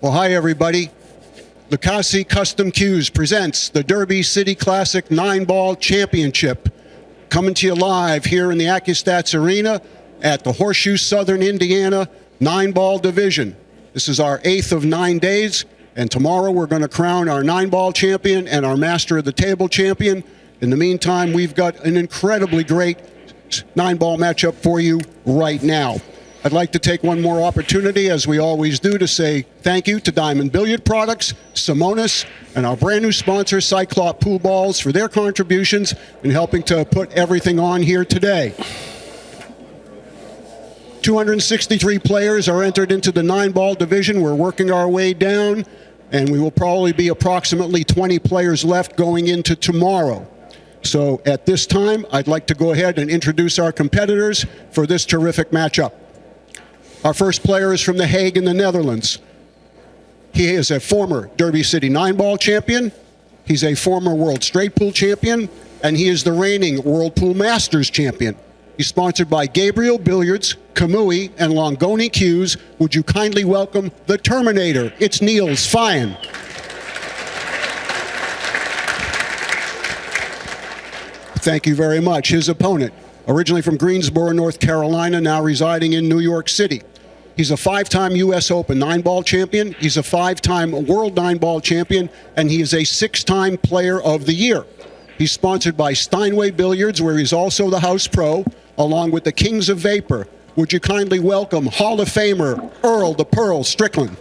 Well, hi, everybody. Lucasi Custom Cues presents the Derby City Classic 9-Ball Championship. Coming to you live here in the Accu-Stats Arena at the Horseshoe Southern Indiana 9-Ball Division. This is our 8th of 9 days, and tomorrow we're going to crown our 9-Ball champion and our Master of the Table champion. In the meantime, we've got an incredibly great 9-Ball matchup for you right now. I'd like to take one more opportunity, as we always do, to say thank you to Diamond Billiard Products, Simonis, and our brand new sponsor, Cyclop Pool Balls, for their contributions in helping to put everything on here today. 263 players are entered into the 9-Ball division. We're working our way down, and we will probably be approximately 20 players left going into tomorrow. So at this time, I'd like to go ahead and introduce our competitors for this terrific matchup. Our first player is from The Hague in the Netherlands. He is a former Derby City 9-Ball champion. He's a former World Straight Pool champion, and he is the reigning World Pool Masters champion. He's sponsored by Gabriel Billiards, Kamui, and Longoni Cues. Would you kindly welcome the Terminator? It's Niels Feijen. Thank you very much. His opponent, originally from Greensboro, North Carolina, now residing in New York City. He's a 5-time U.S. Open 9-Ball champion. He's a 5-time World 9-Ball champion, and he is a 6-time Player of the Year. He's sponsored by Steinway Billiards, where he's also the house pro, along with the Kings of Vapor. Would you kindly welcome Hall of Famer Earl the Pearl Strickland.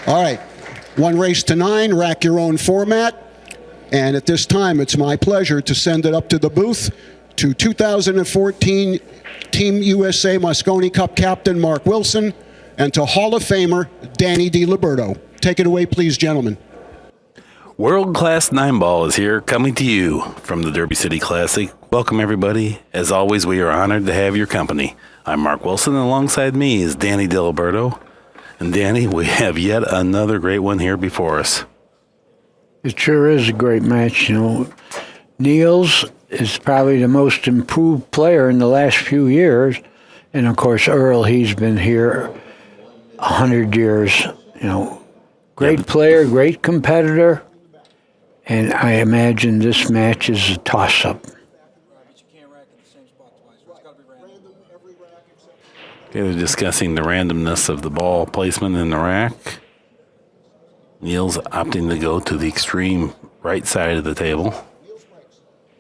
All right, 1 race to 9, rack your own format. And at this time, it's my pleasure to send it up to the booth to 2014 Team USA Mosconi Cup captain Mark Wilson and to Hall of Famer Danny DiLiberto. Take it away, please, gentlemen. World-class 9-Ball is here, coming to you from the Derby City Classic. Welcome, everybody. As always, we are honored to have your company. I'm Mark Wilson, and alongside me is Danny DiLiberto. And Danny, we have yet another great one here before us. It sure is a great match, you know. Niels is probably the most improved player in the last few years. And, of course, Earl, he's been here 100 years. You know, great player, great competitor. And I imagine this match is a toss-up. Okay, they're discussing the randomness of the ball placement in the rack. Niels opting to go to the extreme right side of the table.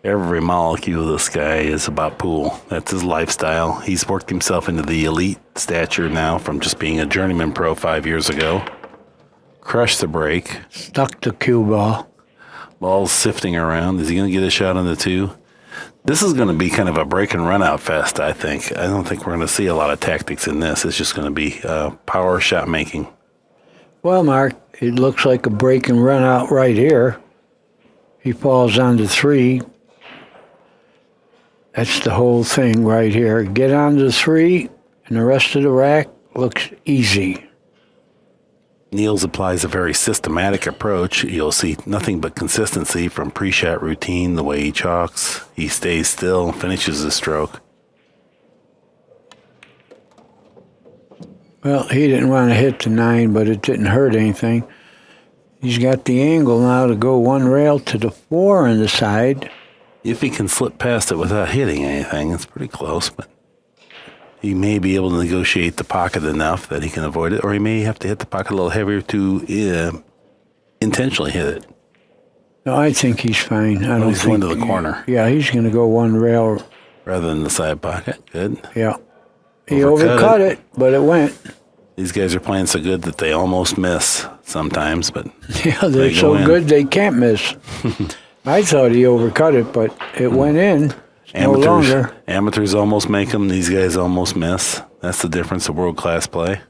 Every molecule of this guy is about pool. That's his lifestyle. He's worked himself into the elite stature now from just being a journeyman pro 5 years ago. Crushed the break. Stuck the cue ball. Ball's sifting around. Is he going to get a shot on the 2? This is going to be kind of a break and run out fest, I think. I don't think we're going to see a lot of tactics in this. It's just going to be power shot making. Well, Mark, it looks like a break and run out right here. He falls on the 3. That's the whole thing right here. Get on the 3, and the rest of the rack looks easy. Niels applies a very systematic approach. You'll see nothing but consistency from pre-shot routine, the way he chalks. He stays still, finishes his stroke. Well, he didn't want to hit the 9, but it didn't hurt anything. He's got the angle now to go 1 rail to the 4 on the side. If he can slip past it without hitting anything, it's pretty close, but he may be able to negotiate the pocket enough that he can avoid it, or he may have to hit the pocket a little heavier to intentionally hit it. No, I think he's fine. I don't he's think going to the corner. Yeah, he's going to go 1 rail. Rather than the side pocket. Good. Yeah. He overcut it, but it went. These guys are playing so good that they almost miss sometimes, but yeah, they're so good they can't miss. I thought he overcut it, but it went in. No longer. Amateurs almost make them. These guys almost miss. That's the difference of world-class play.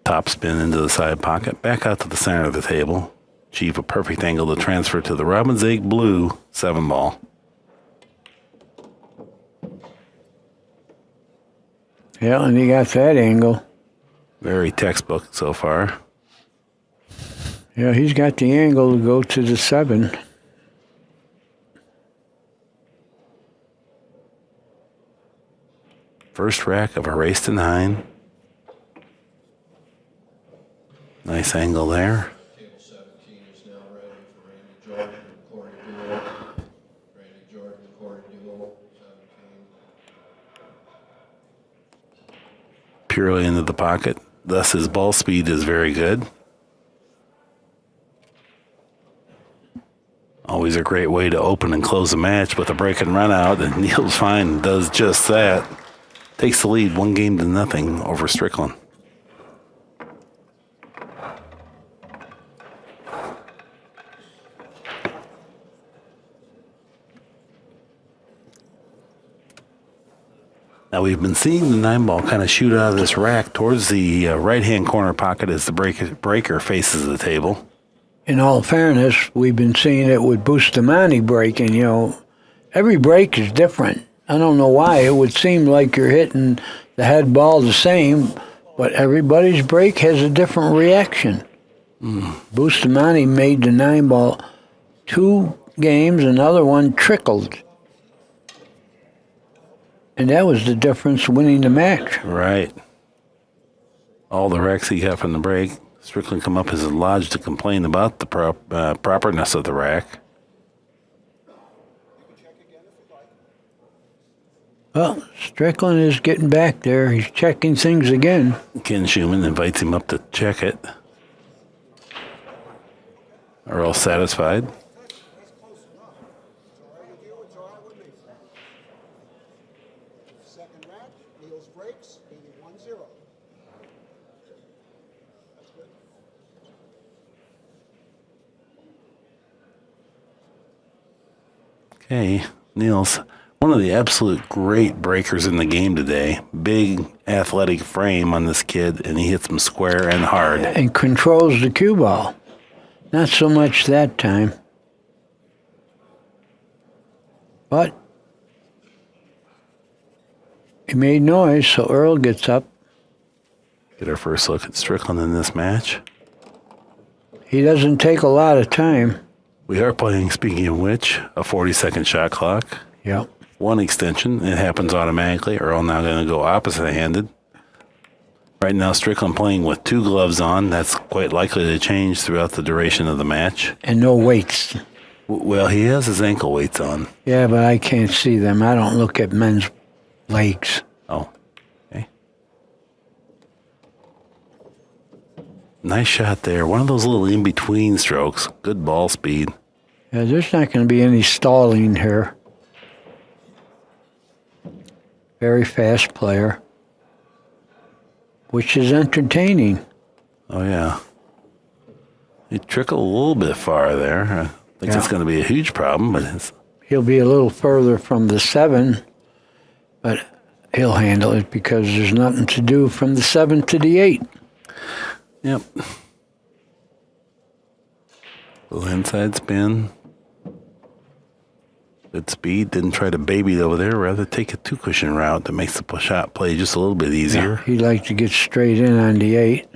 Top spin into the side pocket. Back out to the center of the table. Achieve a perfect angle to transfer to the Robin's Egg Blue 7-ball. Yeah, and he got that angle. Very textbook so far. Yeah, he's got the angle to go to the 7. First rack of a race to 9. Nice angle there. Table 17 is now ready for Randy Jordan and Corey Duell. Randy Jordan, Corey Duell, 17. Purely into the pocket. Thus, his ball speed is very good. Always a great way to open and close a match with a break and run out, and Niels Feijen does just that. Takes the lead 1-0 over Strickland. Now we've been seeing the 9-ball kind of shoot out of this rack towards the right-hand corner pocket as the breaker faces the table. In all fairness, we've been seeing it with Bustamante breaking, Every break is different. I don't know why. It would seem like you're hitting the head ball the same, but everybody's break has a different reaction. Bustamante made the 9-ball 2 games, another one trickled. And that was the difference winning the match. Right. All the wrecks he got from the break. Strickland come up as lodged to complain about the properness of the rack. Well, Strickland is getting back there. He's checking things again. Ken Schumann invites him up to check it. Earl satisfied. Second rack, Niels breaks, 1-0. That's good. Okay, Niels, one of the absolute great breakers in the game today. Big athletic frame on this kid, and he hits him square and hard. And controls the cue ball. Not so much that time. But he made noise, so Earl gets up. Get our first look at Strickland in this match. He doesn't take a lot of time. We are playing, speaking of which, a 40-second shot clock. Yep. 1 extension. It happens automatically. Earl now going to go opposite-handed. Right now, Strickland playing with 2 gloves on. That's quite likely to change throughout the duration of the match. And no weights. Well, he has his ankle weights on. Yeah, but I can't see them. I don't look at men's legs. Oh, okay. Nice shot there. One of those little in-between strokes. Good ball speed. Yeah, there's not going to be any stalling here. Very fast player, which is entertaining. Oh, yeah. He trickled a little bit far there. I think that's going to be a huge problem, but it's... He'll be a little further from the 7, but he'll handle it because there's nothing to do from the 7 to the 8. Yep. Little inside spin. Good speed. Didn't try to baby it over there. Rather take a 2-cushion route that makes the shot play just a little bit easier. Yeah, he'd like to get straight in on the 8.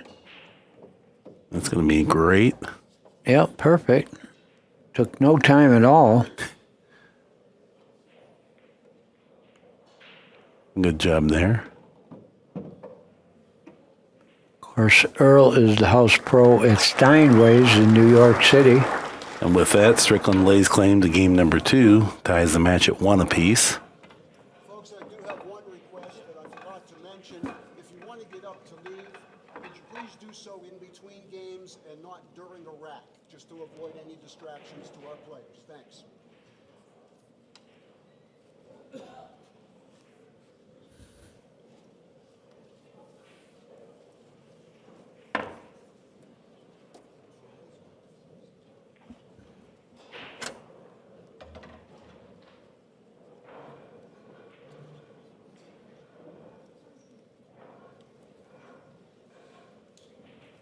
That's going to be great. Yep, perfect. Took no time at all. Good job there. Of course, Earl is the house pro at Steinway's in New York City. And with that, Strickland lays claim to game number 2, ties the match at 1 apiece. Folks, I do have one request that I forgot to mention. If you want to get up to leave, would you please do so in between games and not during a rack, just to avoid any distractions to our players. Thanks.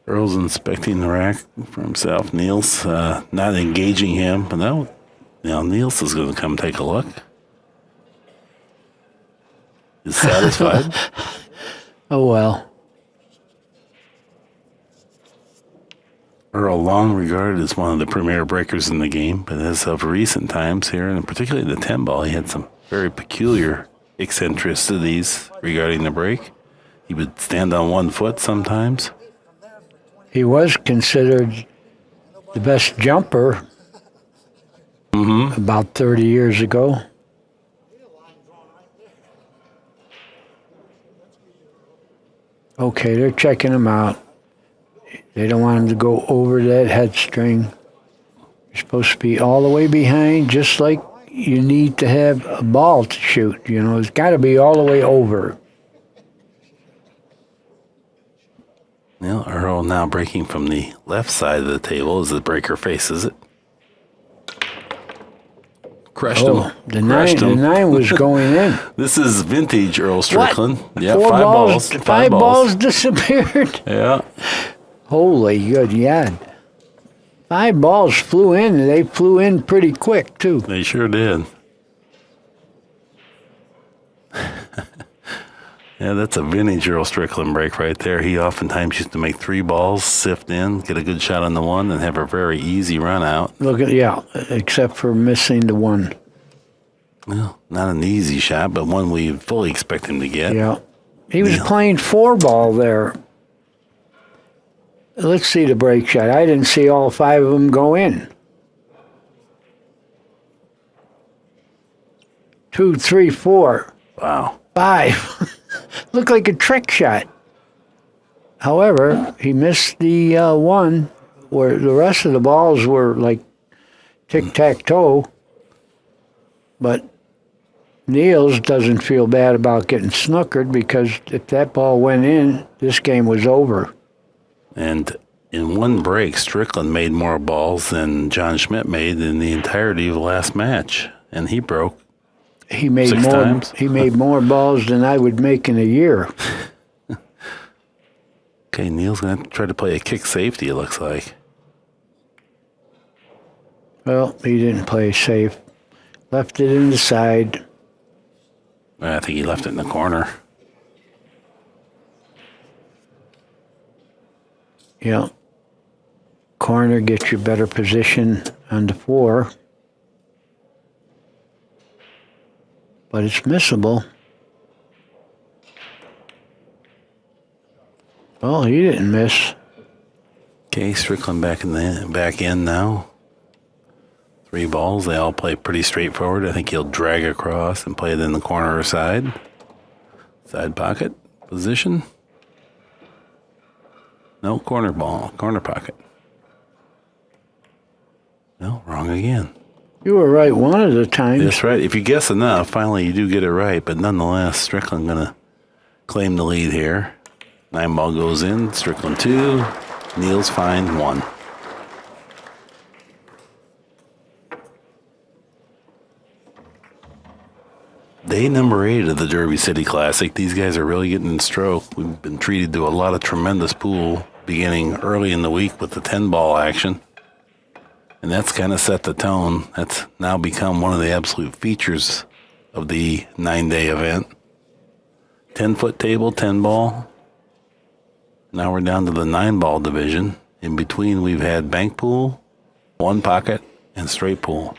Earl's inspecting the rack for himself. Niels not engaging him, but now Niels is going to come take a look. He's satisfied. Oh, well. Earl, long regarded as one of the premier breakers in the game, but as of recent times here, and particularly the 10 ball, he had some very peculiar eccentricities regarding the break. He would stand on one foot sometimes. He was considered the best jumper about 30 years ago. Okay, they're checking him out. They don't want him to go over that head string. You're supposed to be all the way behind, just like you need to have a ball to shoot. You know, it's got to be all the way over. Well, Earl now breaking from the left side of the table as the breaker faces it. Crushed him. The nine was going in. This is vintage Earl Strickland. What? Yeah, Four five balls. Five balls disappeared. Yeah. Holy good God. 5 balls flew in, and they flew in pretty quick, too. They sure did. Yeah, that's a vintage Earl Strickland break right there. He oftentimes used to make 3 balls, sift in, get a good shot on the one, and have a very easy run out. Look at, yeah, except for missing the one. Well, not an easy shot, but one we fully expect him to get. Yeah. He was playing 4 ball there. Let's see the break shot. I didn't see all 5 of them go in. 2, 3, 4. Wow. 5. Looked like a trick shot. However, he missed the one where the rest of the balls were like tic-tac-toe. But Niels doesn't feel bad about getting snookered because if that ball went in, this game was over. And in one break, Strickland made more balls than John Schmidt made in the entirety of the last match. And he broke. He made 6 more. times. He made more balls than I would make in a year. Okay, Neil's going to have to try to play a kick safety, it looks like. Well, he didn't play safe. Left it in the side. I think he left it in the corner. Yeah. Corner gets you better position on the 4. But it's missable. Oh, he didn't miss. Okay, Strickland back in now. 3 balls. They all play pretty straightforward. I think he'll drag across and play it in the corner or side. Side pocket position. No, corner ball, corner pocket. No, wrong again. You were right one of the times. That's right. If you guess enough, finally you do get it right. But nonetheless, Strickland going to claim the lead here. 9 ball goes in. Strickland 2. Niels fine 1. Day number 8 of the Derby City Classic. These guys are really getting in stroke. We've been treated to a lot of tremendous pool beginning early in the week with the 10 ball action. And that's kind of set the tone. That's now become one of the absolute features of the 9-day event. 10-foot table, 10 ball. Now we're down to the 9-ball division. In between, we've had bank pool, 1 pocket, and straight pool.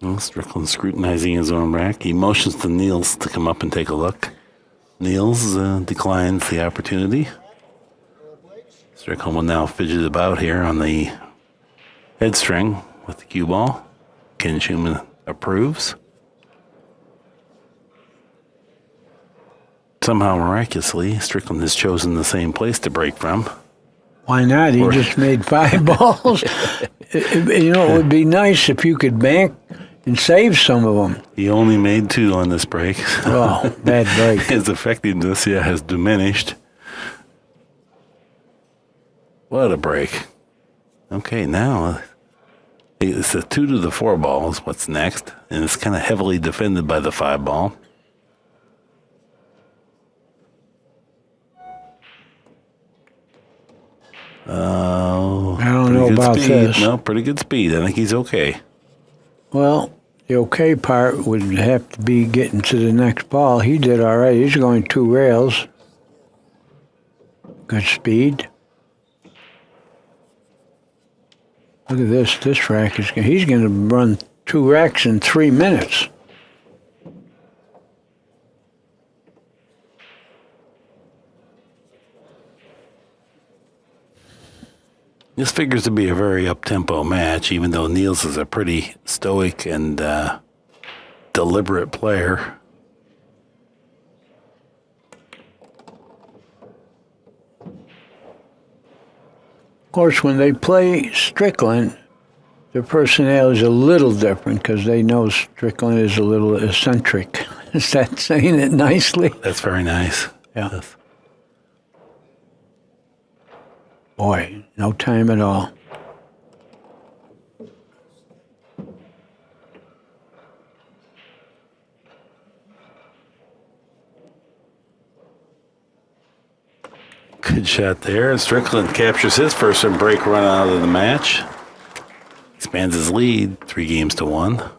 Well, Strickland scrutinizing his own rack. He motions to Niels to come up and take a look. Niels declines the opportunity. Strickland will now fidget about here on the head string with the cue ball. Ken Schumann approves. Somehow, miraculously, Strickland has chosen the same place to break from. Why not? He just made 5 balls. You know, it would be nice if you could bank and save some of them. He only made 2 on this break. Oh, bad break. His effectiveness, has diminished. What a break. Okay, now it's a 2 to the 4 ball is what's next. And it's kind of heavily defended by the 5 ball. Oh, I don't know about speed. this. No, pretty good speed. I think he's okay. Well, the okay part would have to be getting to the next ball. He did all right. He's going 2 rails. Good speed. Look at this. This rack he's going to run 2 racks in 3 minutes. This figures to be a very up-tempo match, even though Niels is a pretty stoic and deliberate player. Of course, when they play Strickland, their personality is a little different because they know Strickland is a little eccentric. Is that saying it nicely? That's very nice. Yeah. Yes. Boy, no time at all. Good shot there. Strickland captures his first break run out of the match. Expands his lead 3-1.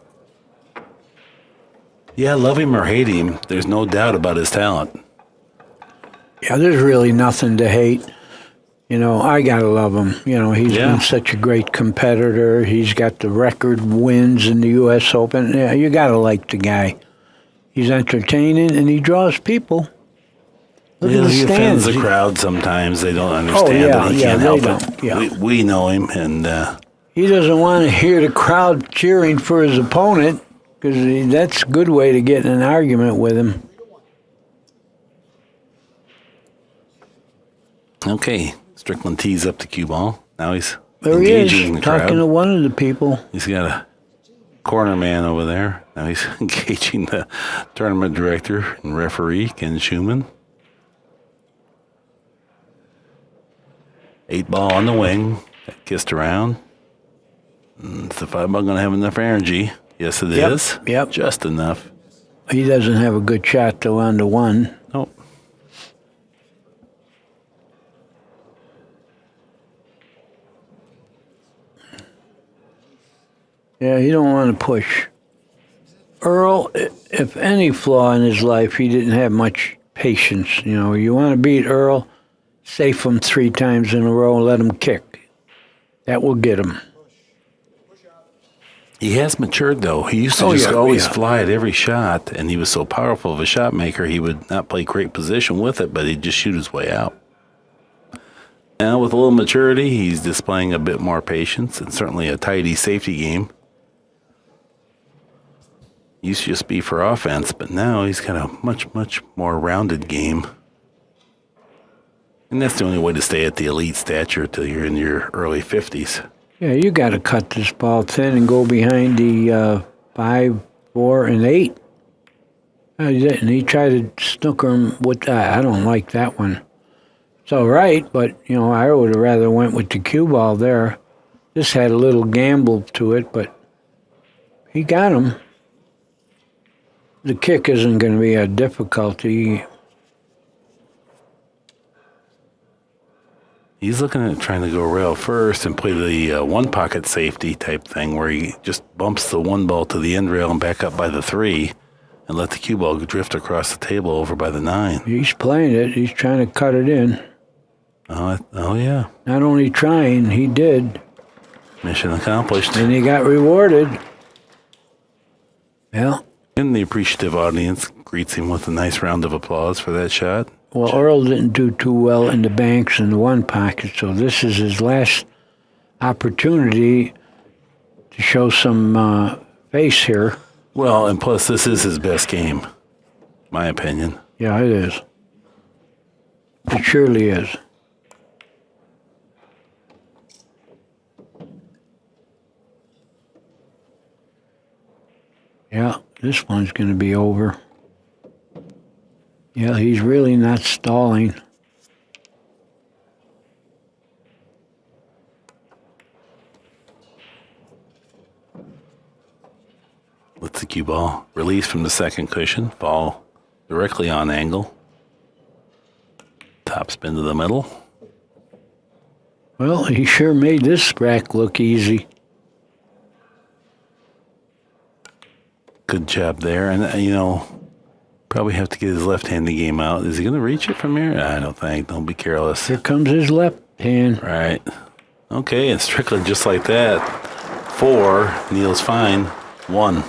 Yeah, love him or hate him, there's no doubt about his talent. Yeah, there's really nothing to hate. You know, I gotta love him. You know, he's been such a great competitor. He's got the record wins in the U.S. Open. Yeah, you gotta like the guy. He's entertaining and he draws people. Look at the He offends stands. the crowd sometimes. They don't understand it. He can't help it. Yeah. We know him, and He doesn't want to hear the crowd cheering for his opponent because that's a good way to get in an argument with him. okay. Strickland tees up the cue ball. Now he's There he is, engaging the talking crowd. to one of the people. He's got a corner man over there. Now he's engaging the tournament director and referee, Ken Schumann. 8-ball on the wing. Got kissed around. Is the 5-ball going to have enough energy? Yes, it is. Yep. Just enough. He doesn't have a good shot though on the 1. Nope. Yeah, you don't want to push. Earl, if any flaw in his life, he didn't have much patience. You know, you want to beat Earl, safe him 3 times in a row and let him kick. That will get him. He has matured, though. He used to always fly at every shot, and he was so powerful of a shot maker, he would not play great position with it, but he'd just shoot his way out. Now, with a little maturity, he's displaying a bit more patience and certainly a tidy safety game. Used to just be for offense, but now he's got a much, much more rounded game. And that's the only way to stay at the elite stature till you're in your early 50s. Yeah, you got to cut this ball thin and go behind the 5, 4, and 8. He didn't. He tried to snooker him with that. I don't like that one. It's all right, but, you know, I would have rather went with the cue ball there. This had a little gamble to it, but he got him. The kick isn't going to be a difficulty. He's looking at trying to go rail first and play the one-pocket safety type thing where he just bumps the 1 ball to the end rail and back up by the 3 and let the cue ball drift across the table over by the 9. He's playing it. He's trying to cut it in. Oh, yeah. Not only trying, he did. Mission accomplished. And he got rewarded. Well, And the appreciative audience greets him with a nice round of applause for that shot. well, Earl didn't do too well in the banks and the 1 pocket, so this is his last opportunity to show some face here. Well, and plus, this is his best game, my opinion. Yeah, it is. It surely is. Yeah, this one's going to be over. Yeah, he's really not stalling. Let's the cue ball release from the second cushion, fall directly on angle. Top spin to the middle. Well, he sure made this rack look easy. Good job there. And, Probably have to get his left-handed game out. Is he going to reach it from here? I don't think. Don't be careless. Here comes his left hand. Right. Okay, and Strickland just like that. 4. Niels fine. 1.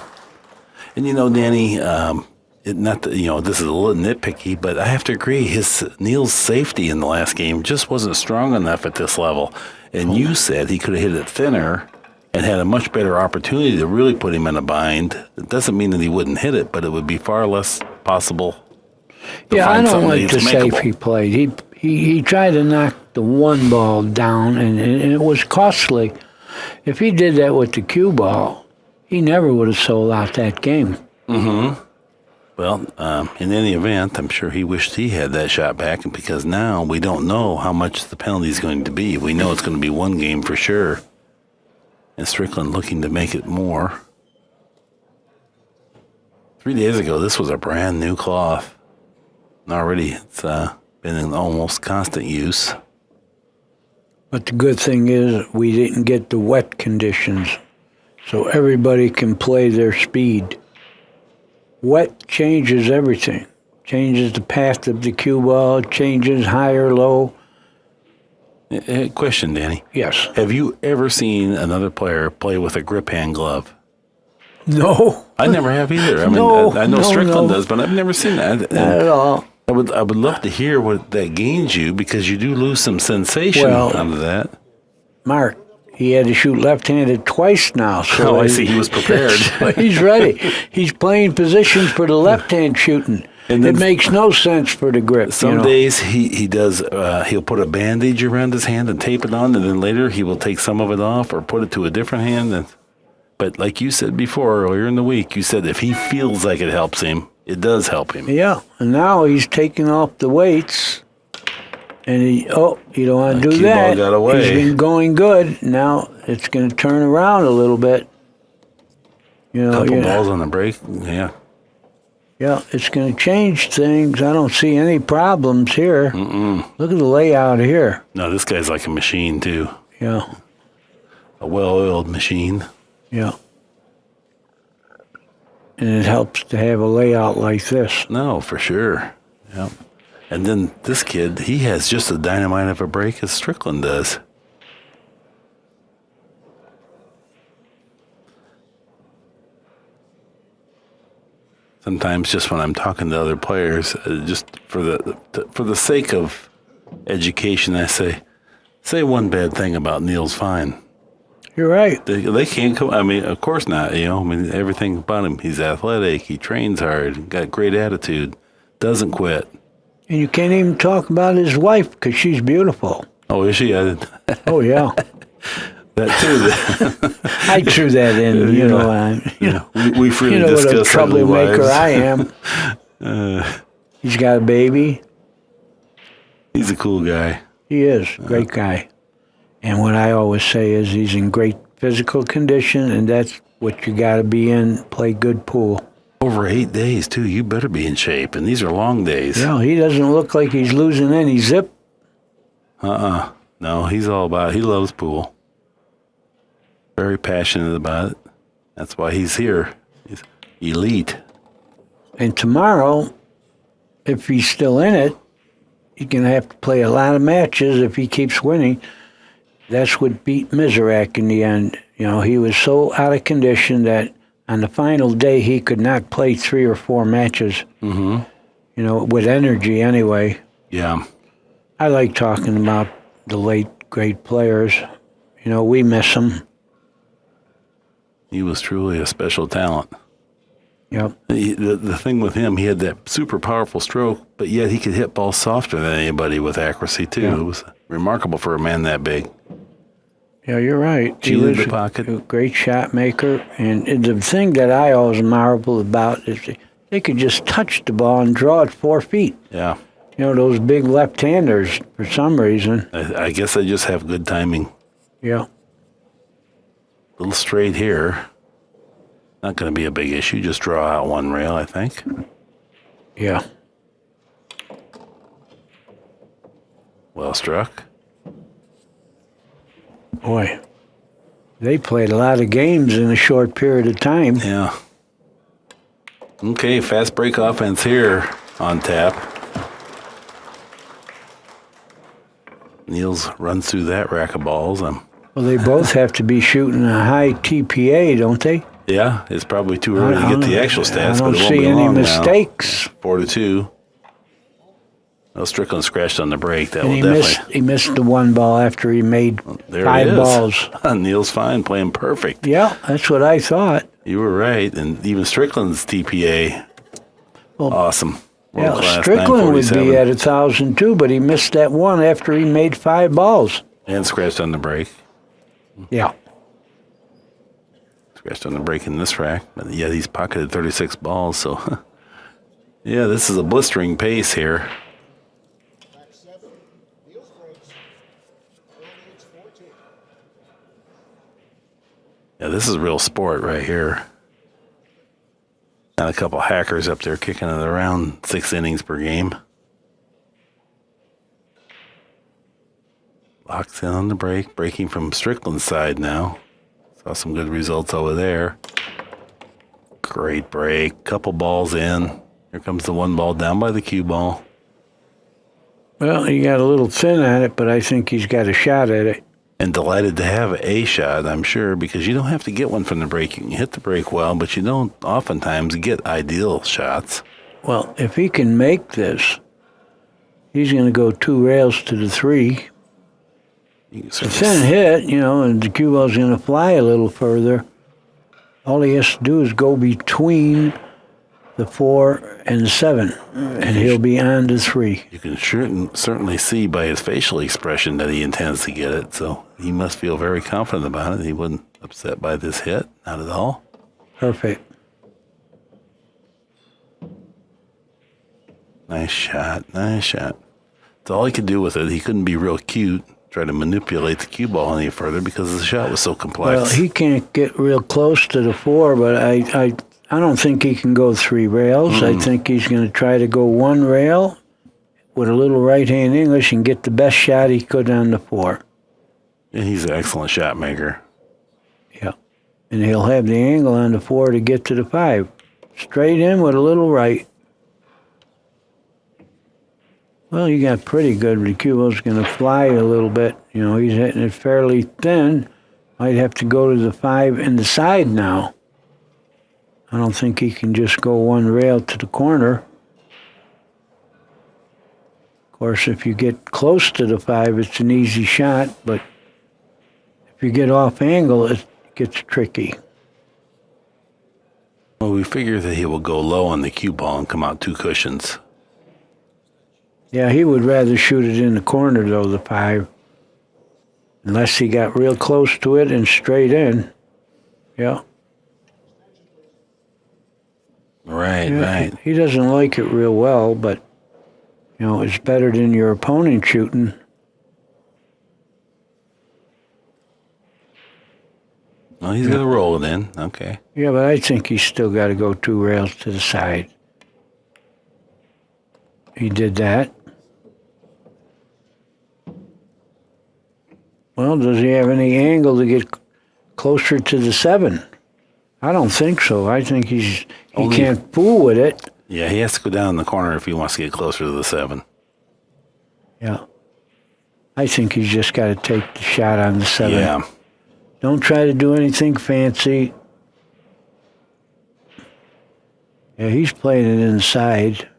And you know, Danny, not that, this is a little nitpicky, but I have to agree. Niels' safety in the last game just wasn't strong enough at this level. And you said he could have hit it thinner and had a much better opportunity to really put him in a bind. It doesn't mean that he wouldn't hit it, but it would be far less possible. Yeah, I don't like the that's safe makeable. he played. He tried to knock the one ball down, and it was costly. If he did that with the cue ball, he never would have sold out that game. Mm-hmm. Well, in any event, I'm sure he wished he had that shot back, because now we don't know how much the penalty is going to be. We know it's going to be 1 game for sure. And Strickland looking to make it more. 3 days ago, this was a brand new cloth. And already it's been in almost constant use. But the good thing is we didn't get the wet conditions, so everybody can play their speed. Wet changes everything. Changes the path of the cue ball, changes high or low. Question, Danny. Yes. Have you ever seen another player play with a grip hand glove? No. I never have either. I mean, No, I know no, Strickland no. does, but I've never seen that. Not at all. I would love to hear what that gains you, because you do lose some sensation Well, out of that. Mark, he had to shoot left-handed twice now. So Oh, I see. He was prepared. So he's ready. He's playing positions for the left-hand shooting. And then It makes no sense for the grip. Some days he does. He'll put a bandage around his hand and tape it on, and then later he will take some of it off or put it to a different hand. But like you said before, earlier in the week, you said if he feels like it helps him, it does help him. Yeah, and now he's taking off the weights, and you don't want to do cue ball that. got away. He's been going good. Now it's going to turn around a little bit. Couple balls on the break. Yeah. Yeah, it's going to change things. I don't see any problems here. Look at the layout here. No, this guy's like a machine too. Yeah, A well-oiled machine. yeah. And it helps to have a layout like this. No, for sure. Yep. And then this kid, he has just as dynamite of a break as Strickland does. Sometimes, just when I'm talking to other players, just for the sake of education, I say one bad thing about Niels Fine. You're right. They can't come. I mean, of course not. Everything about him. He's athletic. He trains hard. Got great attitude. Doesn't quit. And you can't even talk about his wife because she's beautiful. Oh, is she? Oh, yeah. That too. I threw that in, We freely you know what a discuss ugly troublemaker wives. I am. He's got a baby. He's a cool guy. He is. Great guy. And what I always say is he's in great physical condition, and that's what you got to be in. Play good pool. Over 8 days too. You better be in shape. And these are long days. Yeah, he doesn't look like he's losing any zip. No, he's all about it. He loves pool. Very passionate about it. That's why he's here. He's elite. And tomorrow, if he's still in it, he's going to have to play a lot of matches if he keeps winning. That's what beat Miserak in the end. He was so out of condition that on the final day he could not play 3 or 4 matches. Mm-hmm. With energy anyway. Yeah. I like talking about the late, great players. We miss them. He was truly a special talent. Yep. The thing with him, he had that super powerful stroke, but yet he could hit balls softer than anybody with accuracy, too. Yeah. It was remarkable for a man that big. Yeah, you're right. He Cheated was the pocket. a great shot maker. And the thing that I always marvel about is they could just touch the ball and draw it 4 feet. Yeah. Those big left-handers, for some reason. I guess they just have good timing. Yeah. A little straight here. Not going to be a big issue. Just draw out one rail, I think. Yeah. Well struck. Boy, they played a lot of games in a short period of time. Yeah. Okay, fast break offense here on tap. Niels runs through that rack of balls. Well, they both have to be shooting a high TPA, don't they? Yeah, it's probably too early to get the actual stats, I don't but it won't see be any long mistakes. now. 4-2. Well, Strickland scratched on the break. That And will he missed the one ball after he made there 5 it is. balls. Niels fine, playing perfect. Yeah, that's what I thought. You were right, and even Strickland's TPA, awesome. Yeah, World-class, Strickland would 947. be at 1,000 too, but he missed that one after he made 5 balls. And scratched on the break. Yeah. Scratched on the break in this rack. But yeah, he's pocketed 36 balls, so yeah, this is a blistering pace here. Yeah, this is real sport right here. Got a couple hackers up there kicking it around 6 innings per game. Locks in on the break, breaking from Strickland's side now. Saw some good results over there. Great break, couple balls in. Here comes the one ball down by the cue ball. Well, he got a little thin at it, but I think he's got a shot at it. And delighted to have a shot, I'm sure, because you don't have to get one from the break. You can hit the break well, but you don't oftentimes get ideal shots. Well, if he can make this, he's going to go 2 rails to the 3. It's a thin hit, and the cue ball's going to fly a little further. All he has to do is go between the 4 and the 7, and he'll be on to 3. You can certainly see by his facial expression that he intends to get it, so he must feel very confident about it. He wasn't upset by this hit, not at all. Perfect. Nice shot, nice shot. That's all he could do with it. He couldn't be real cute, try to manipulate the cue ball any further because the shot was so complex. Well, he can't get real close to the 4, but I don't think he can go 3 rails. I think he's going to try to go 1 rail with a little right-hand English and get the best shot he could on the 4. And he's an excellent shot maker. Yeah. And he'll have the angle on the 4 to get to the 5. Straight in with a little right. Well, you got pretty good, but the cue ball's going to fly a little bit. He's hitting it fairly thin. Might have to go to the 5 and the side now. I don't think he can just go 1 rail to the corner. Of course, if you get close to the 5, it's an easy shot, but if you get off angle, it gets tricky. Well, we figure that he will go low on the cue ball and come out 2 cushions. Yeah, he would rather shoot it in the corner, though, the 5. Unless he got real close to it and straight in. Yeah. Right, Yeah, right. He doesn't like it real well, but, it's better than your opponent shooting. Well, he's going to roll it in. Okay. Yeah, but I think he's still got to go 2 rails to the side. He did that. Well, does he have any angle to get closer to the 7? I don't think so. I think he can't fool with it. Yeah, he has to go down in the corner if he wants to get closer to the 7. Yeah. I think he's just got to take the shot on the 7. Yeah. Don't try to do anything fancy. Yeah, he's playing it inside.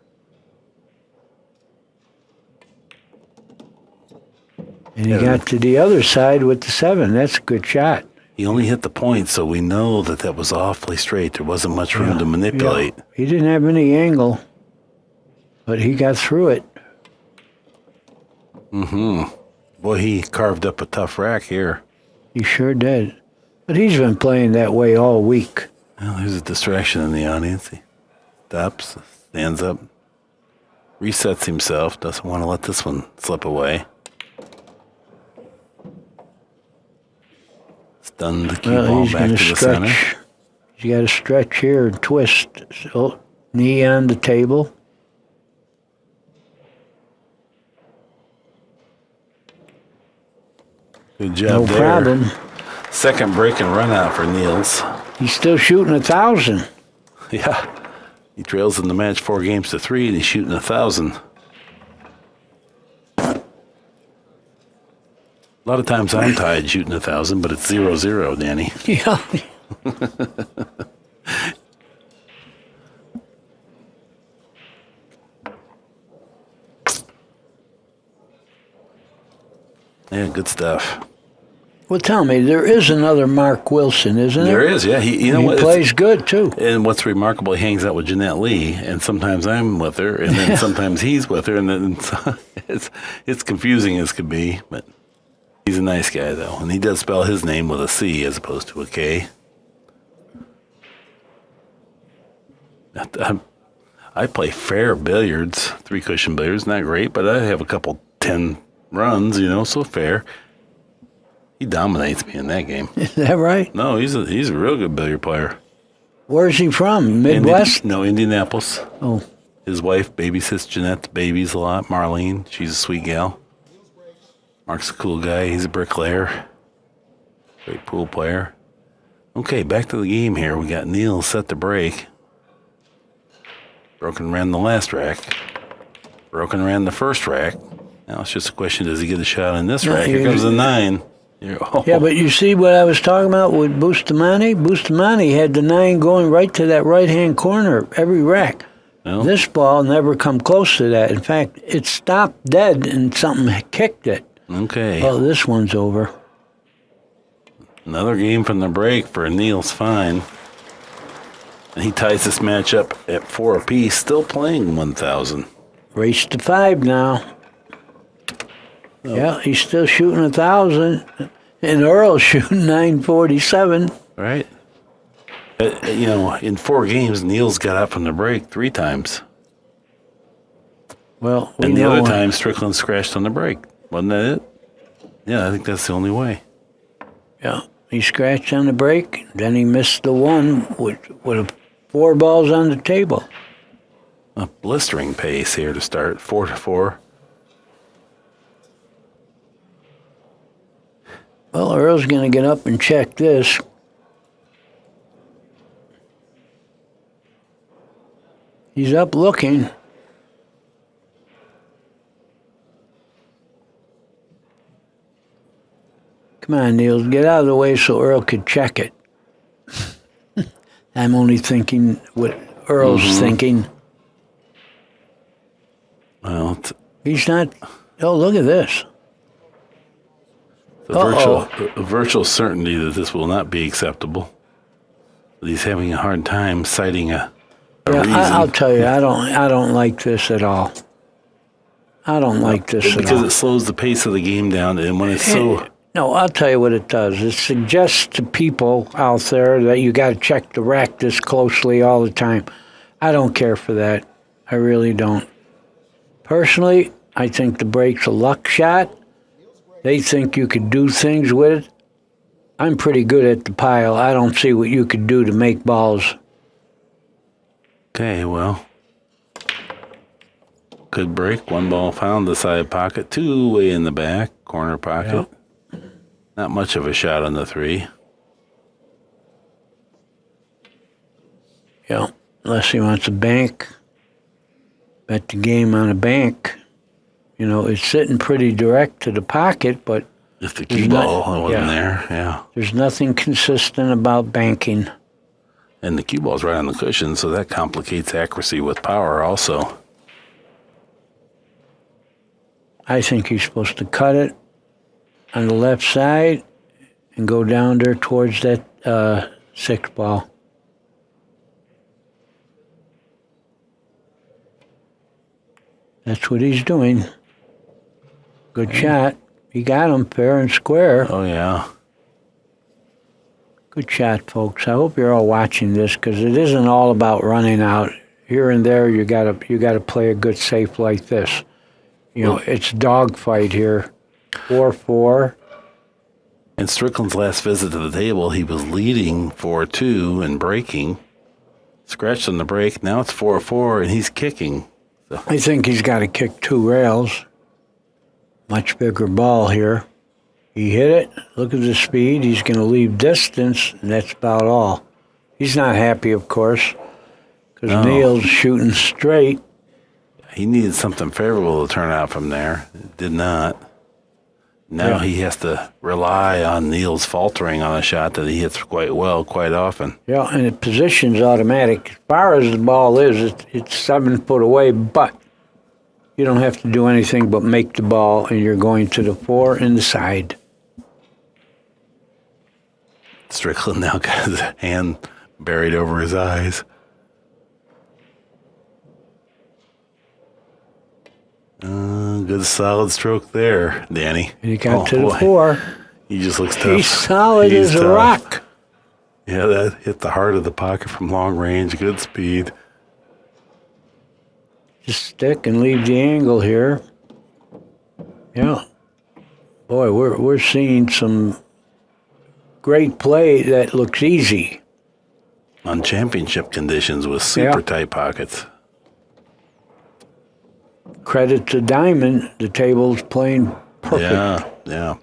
And he got to the other side with the 7. That's a good shot. He only hit the point, so we know that was awfully straight. There wasn't much room to manipulate. Yeah. He didn't have any angle, but he got through it. Boy, he carved up a tough rack here. He sure did. But he's been playing that way all week. Well, there's a distraction in the audience. He stops, stands up, resets himself, doesn't want to let this one slip away. Stunned the cue ball He's back going to to the center. stretch. He's got to stretch here and twist. So, knee on the table. Good job No there. problem. Second break and run out for Niels. He's still shooting 1,000. Yeah. He trails in the match 4-3, and he's shooting 1,000. A lot of times I'm tied shooting 1,000, but it's 0-0, Danny. Yeah. Yeah, good stuff. Well, tell me, there is another Mark Wilson, isn't there? There is, yeah. He Plays good, too. And what's remarkable, he hangs out with Jeanette Lee, and sometimes I'm with her, and then sometimes he's with her, and then it's confusing as could be, but he's a nice guy, though. And he does spell his name with a C as opposed to a K. I play fair billiards, 3-cushion billiards, not great, but I have a couple 10 runs, so fair. He dominates me in that game. Is that right? No, he's a real good billiard player. Where's he from? Midwest? Indianapolis. Oh. His wife babysits Jeanette's babies a lot. Marlene, she's a sweet gal. Mark's a cool guy. He's a bricklayer. Great pool player. Okay, back to the game here. We got Niels set to break. Broken ran the last rack. Broken ran the first rack. Now it's just a question, does he get a shot in this rack? Here comes the 9. Yeah, but you see what I was talking about with Bustamante? Bustamante had the 9 going right to that right-hand corner every rack. Well, This ball never come close to that. In fact, it stopped dead and something kicked it. okay. Oh, this one's over. Another game from the break for Niels Fine. And he ties this match up at 4 apiece, still playing 1,000. Race to 5 now. Yeah, he's still shooting 1,000, and Earl's shooting 947. Right. In 4 games, Niels got out from the break 3 times. Well, we And the know other time, Strickland scratched on the break. Wasn't that it? Yeah, I think that's the only way. Yeah, he scratched on the break, then he missed the one with 4 balls on the table. A blistering pace here to start, 4-4. Well, Earl's going to get up and check this. He's up looking. Come on, Niels, get out of the way so Earl could check it. I'm only thinking what Earl's thinking. Well, He's not... Oh, look at this. a virtual certainty that this will not be acceptable. But he's having a hard time citing a reason. I'll tell you, I don't like this at all. I don't like this at all. Because it slows the pace of the game down, and when it's so... No, I'll tell you what it does. It suggests to people out there that you got to check the rack this closely all the time. I don't care for that. I really don't. Personally, I think the break's a luck shot. They think you could do things with it. I'm pretty good at the pile. I don't see what you could do to make balls. Okay, well... Good break. 1 ball found the side pocket. 2 way in the back. Corner pocket. Yep. Not much of a shot on the 3. Yeah, unless he wants a bank. Bet the game on a bank. It's sitting pretty direct to the pocket, but Just the cue ball wasn't there, yeah. there's nothing consistent about banking. And the cue ball's right on the cushion, so that complicates accuracy with power also. I think he's supposed to cut it on the left side and go down there towards that 6 ball. That's what he's doing. Good shot. He got him fair and square. Oh, yeah. Good shot, folks. I hope you're all watching this because it isn't all about running out. Here and there, you gotta play a good safe like this. It's dogfight here. 4-4. In Strickland's last visit to the table, he was leading 4-2 and breaking. Scratched on the break. Now it's 4-4, and he's kicking. So. I think he's got to kick 2 rails. Much bigger ball here. He hit it. Look at the speed. He's going to leave distance, and that's about all. He's not happy, of course, because because No. Niels shooting straight. He needed something favorable to turn out from there. It did not. Now he has to rely on Niels faltering on a shot that he hits quite well, quite often. Yeah, and the position's automatic. As far as the ball is, it's 7 foot away, but you don't have to do anything but make the ball, and you're going to the 4 and the side. Strickland now got his hand buried over his eyes. Good solid stroke there, Danny. And he got Oh, to the boy. 4. He just looks tough. He's solid as a tough. rock. Yeah, that hit the heart of the pocket from long range. Good speed. Just stick and leave the angle here. Yeah. Boy, we're seeing some great play that looks easy. On championship conditions with super tight pockets. Credit to Diamond, the table's playing perfect. Yeah.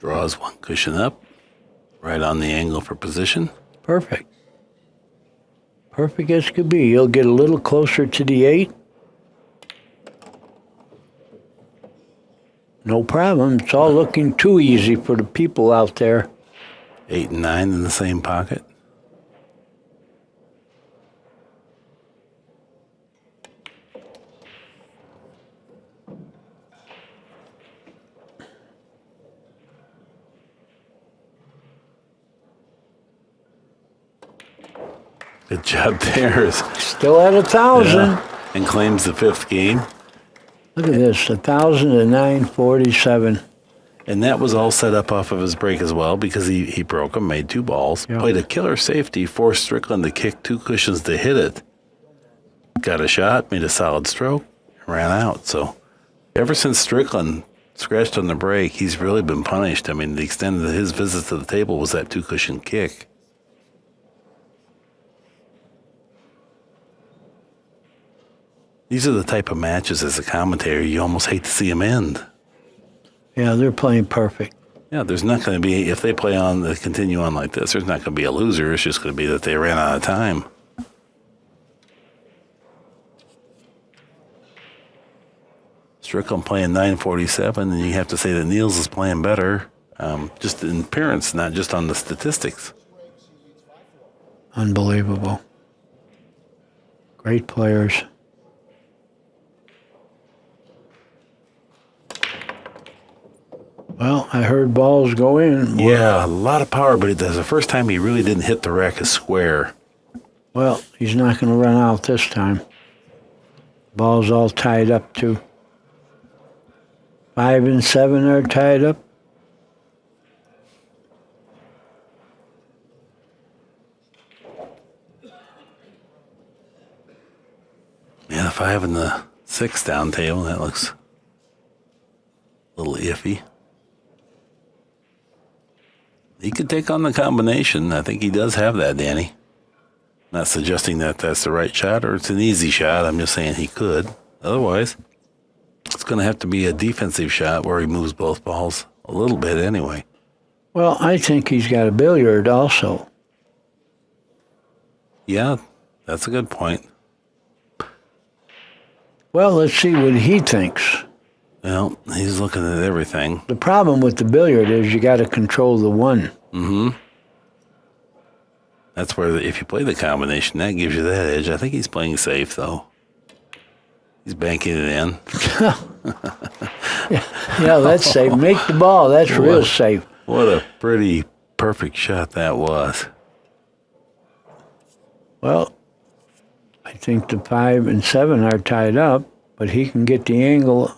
Draws one cushion up, right on the angle for position. Perfect. Perfect as could be. You'll get a little closer to the 8. No problem. It's all looking too easy for the people out there. 8 and 9 in the same pocket. Good job there. Still at 1,000. And claims the 5th game. Look at this, 1,000 to 947. And that was all set up off of his break as well because he broke them, made 2 balls, played a killer safety, forced Strickland to kick 2 cushions to hit it. Got a shot, made a solid stroke, ran out. So ever since Strickland scratched on the break, he's really been punished. I mean, the extent of his visits to the table was that 2 cushion kick. These are the type of matches as a commentator you almost hate to see them end. Yeah, they're playing perfect. Yeah, there's not going to be, if they continue on like this, there's not going to be a loser. It's just going to be that they ran out of time. Strickland playing 947, and you have to say that Niels is playing better, just in appearance, not just on the statistics. Unbelievable. Great players. Well, I heard balls go in. Yeah, a lot of power, but that's the first time he really didn't hit the rack a square. Well, he's not going to run out this time. Ball's all tied up, too. 5 and 7 are tied up. Yeah, the 5 and the 6 down table, that looks a little iffy. He could take on the combination. I think he does have that, Danny. Not suggesting that that's the right shot or it's an easy shot. I'm just saying he could. Otherwise, it's going to have to be a defensive shot where he moves both balls a little bit anyway. Well, I think he's got a billiard also. Yeah, that's a good point. Well, let's see what he thinks. Well, he's looking at everything. The problem with the billiard is you got to control the 1. Mm-hmm. That's where, if you play the combination, that gives you that edge. I think he's playing safe, though. He's banking it in. Yeah, that's safe. Make the ball. That's real safe. What a pretty perfect shot that was. Well, I think the 5 and 7 are tied up, but he can get the angle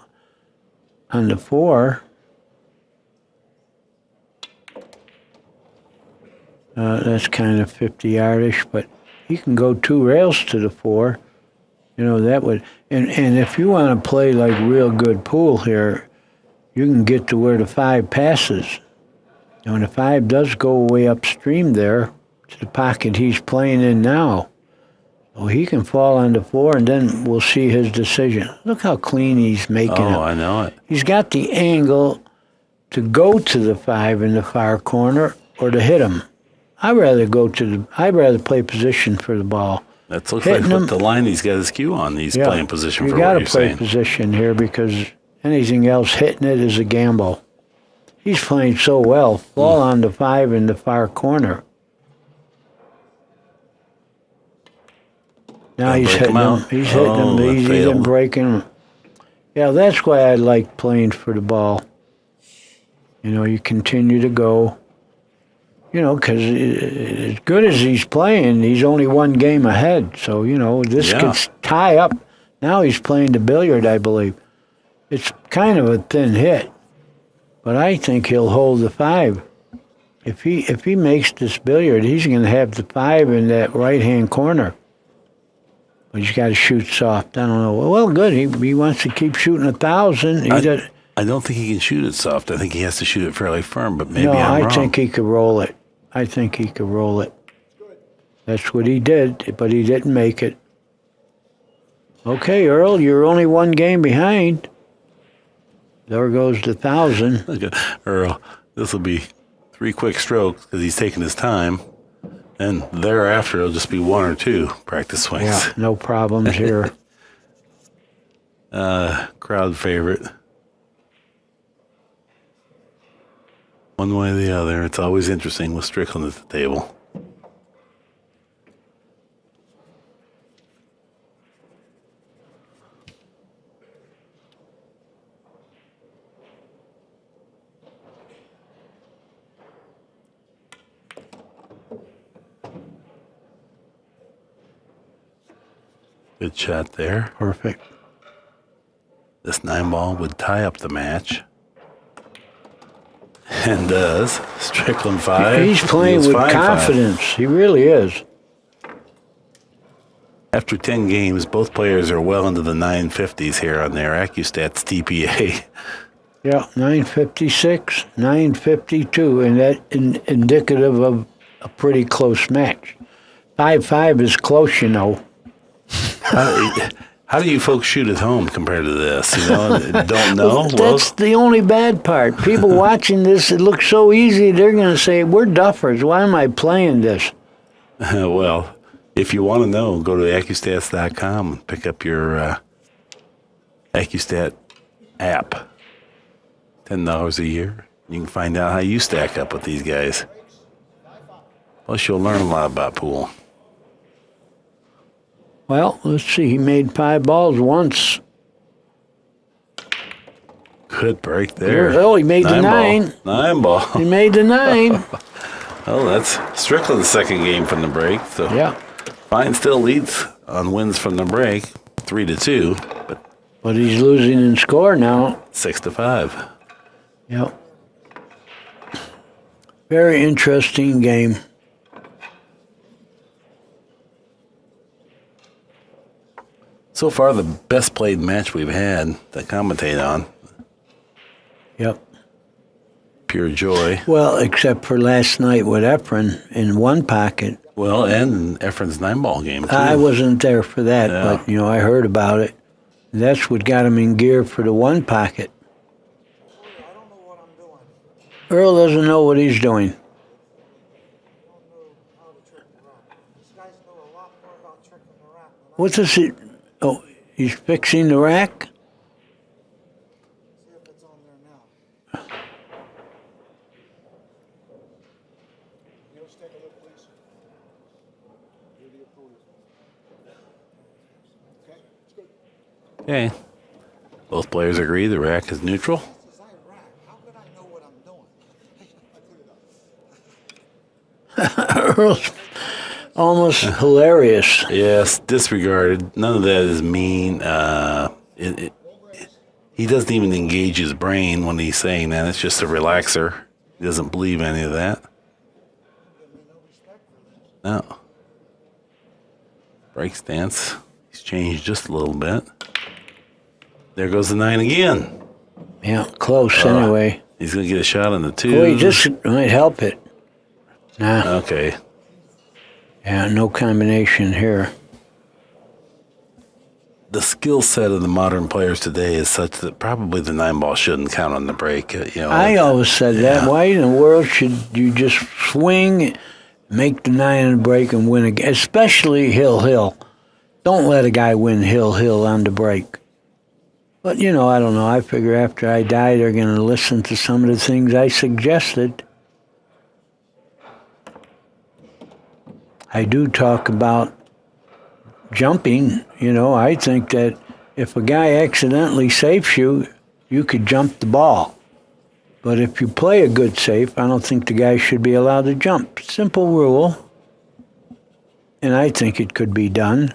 on the 4. That's kind of 50-yardish, but he can go 2 rails to the 4. You know, that would... And if you want to play like real good pool here, you can get to where the 5 passes. And the 5 does go way upstream there to the pocket he's playing in now. So he can fall on the 4, and then we'll see his decision. Look how clean he's making it. Oh, I know it. He's got the angle to go to the 5 in the far corner or to hit him. I'd rather play position for the ball. That looks Hitting like him. what the line he's got his cue on. He's playing position for you what gotta you're play saying. position here because anything else hitting it is a gamble. He's playing so well. Fall on the 5 in the far corner. Now Gonna he's break hitting him him. out? He's hitting Oh, him. that He's failed. breaking him. Yeah, that's why I like playing for the ball. You know, you continue to go. You know, because as good as he's playing, he's only one game ahead. So, you know, this Yeah. could tie up. Now he's playing the billiard, I believe. It's kind of a thin hit, but I think he'll hold the 5. If he makes this billiard, he's going to have the 5 in that right-hand corner. But he's got to shoot soft. I don't know. Well, good. He wants to keep shooting 1,000. I don't think he can shoot it soft. I think he has to shoot it fairly firm, but maybe No, I'm I wrong. think he could roll it. I think he could roll it. That's what he did, but he didn't make it. Okay, Earl, you're only one game behind. There goes the 1,000. Look at Earl. This will be 3 quick strokes because he's taking his time. And thereafter, it'll just be 1 or 2 practice swings. Yeah, no problems here. Crowd favorite. One way or the other. It's always interesting with Strickland at the table. Good shot there. Perfect. This 9-ball would tie up the match. And does. Strickland 5. He's playing Niels with 5-5. confidence. He really is. After 10 games, both players are well into the 950s here on their Accu-Stats TPA. Yeah, 956, 952, and that indicative of a pretty close match. 5-5 is close, you know. How do you folks shoot at home compared to this? You know, don't know. That's the only bad part. People watching this, it looks so easy, they're going to say, we're duffers. Why am I playing this? Well, if you want to know, go to accustats.com and pick up your Accustat app. $10 a year. You can find out how you stack up with these guys. Plus, you'll learn a lot about pool. Well, let's see. He made 5 balls once. Good break there. Oh, he made the 9. 9 ball. He made the 9. Oh, that's Strickland's second game from the break. So Yeah. Fine still leads on wins from the break, 3-2, But he's losing in score now. 6-5. Yep. Very interesting game. So far, the best played match we've had to commentate on. Yep. Pure joy. Well, except for last night with Efren in one pocket. Well, and Efren's 9-ball game, too. I wasn't there for that, Yeah. but, I heard about it. That's what got him in gear for the one pocket. I don't know what I'm doing. Earl doesn't know what he's doing. I don't know how to trick the rack. These guys know a lot more about tricking the rack than I What does he... Oh, he's fixing the rack? see if it's on there now. Niels, take a look, please. You're the opponent. Okay, it's good. Okay. Both players agree the rack is neutral. Since I rack, how could I know what I'm doing? Earl's almost hilarious. Yes, disregarded. None of that is mean. He doesn't even engage his brain when he's saying that. It's just a relaxer. He doesn't believe any of that. No. Break stance. He's changed just a little bit. There goes the 9 again. Yeah, close anyway. He's going to get a shot on the 2. Boy, this might help it. Nah. Okay. Yeah, no combination here. The skill set of the modern players today is such that probably the 9-ball shouldn't count on the break. I always said that. Why in the world should you just swing, make the 9 and break and win again? Especially hill. Don't let a guy win hill on the break. But, I don't know. I figure after I die, they're going to listen to some of the things I suggested. I do talk about jumping. I think that if a guy accidentally safes you, you could jump the ball. But if you play a good safe, I don't think the guy should be allowed to jump. Simple rule. And I think it could be done.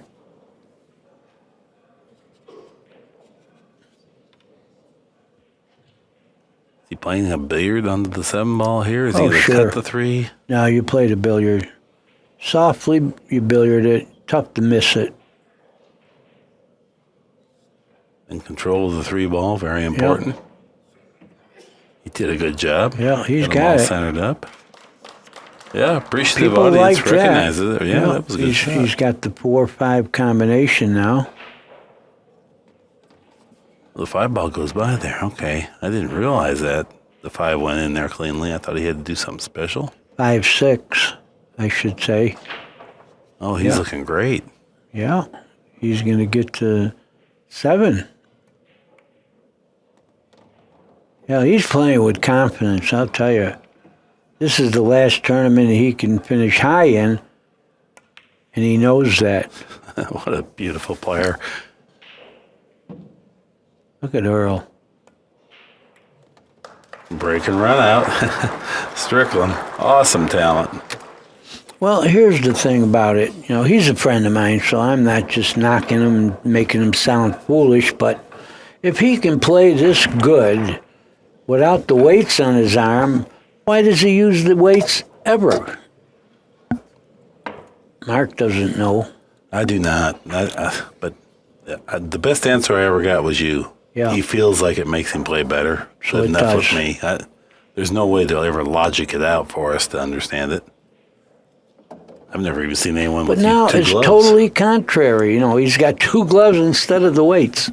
Is he playing a billiard onto the 7-ball here? Is he going to sure. cut the 3? No, you play the billiard. Softly, you billiard it. Tough to miss it. In control of the 3-ball, very important. Yep. He did a good job. Yeah, he's got got it. it. Centered up. Yeah, appreciative People audience like recognizes that. it. Yeah, that was a good shot. He's got the 4-5 combination now. The 5-ball goes by there. Okay. I didn't realize that. The 5 went in there cleanly. I thought he had to do something special. 5-6, I should say. Oh, he's looking great. Yeah. He's going to get to 7. Yeah, he's playing with confidence, I'll tell you. This is the last tournament he can finish high in, and he knows that. What a beautiful player. Look at Earl. Break and run out. Strickland, awesome talent. Well, here's the thing about it. He's a friend of mine, so I'm not just knocking him and making him sound foolish, but if he can play this good without the weights on his arm, why does he use the weights ever? Mark doesn't know. I do not. But the best answer I ever got was you. Yeah. He feels like it makes him play better. So it enough does. with me. There's no way they'll ever logic it out for us to understand it. I've never even seen anyone But with now 2 it's gloves. totally contrary. He's got 2 gloves instead of the weights.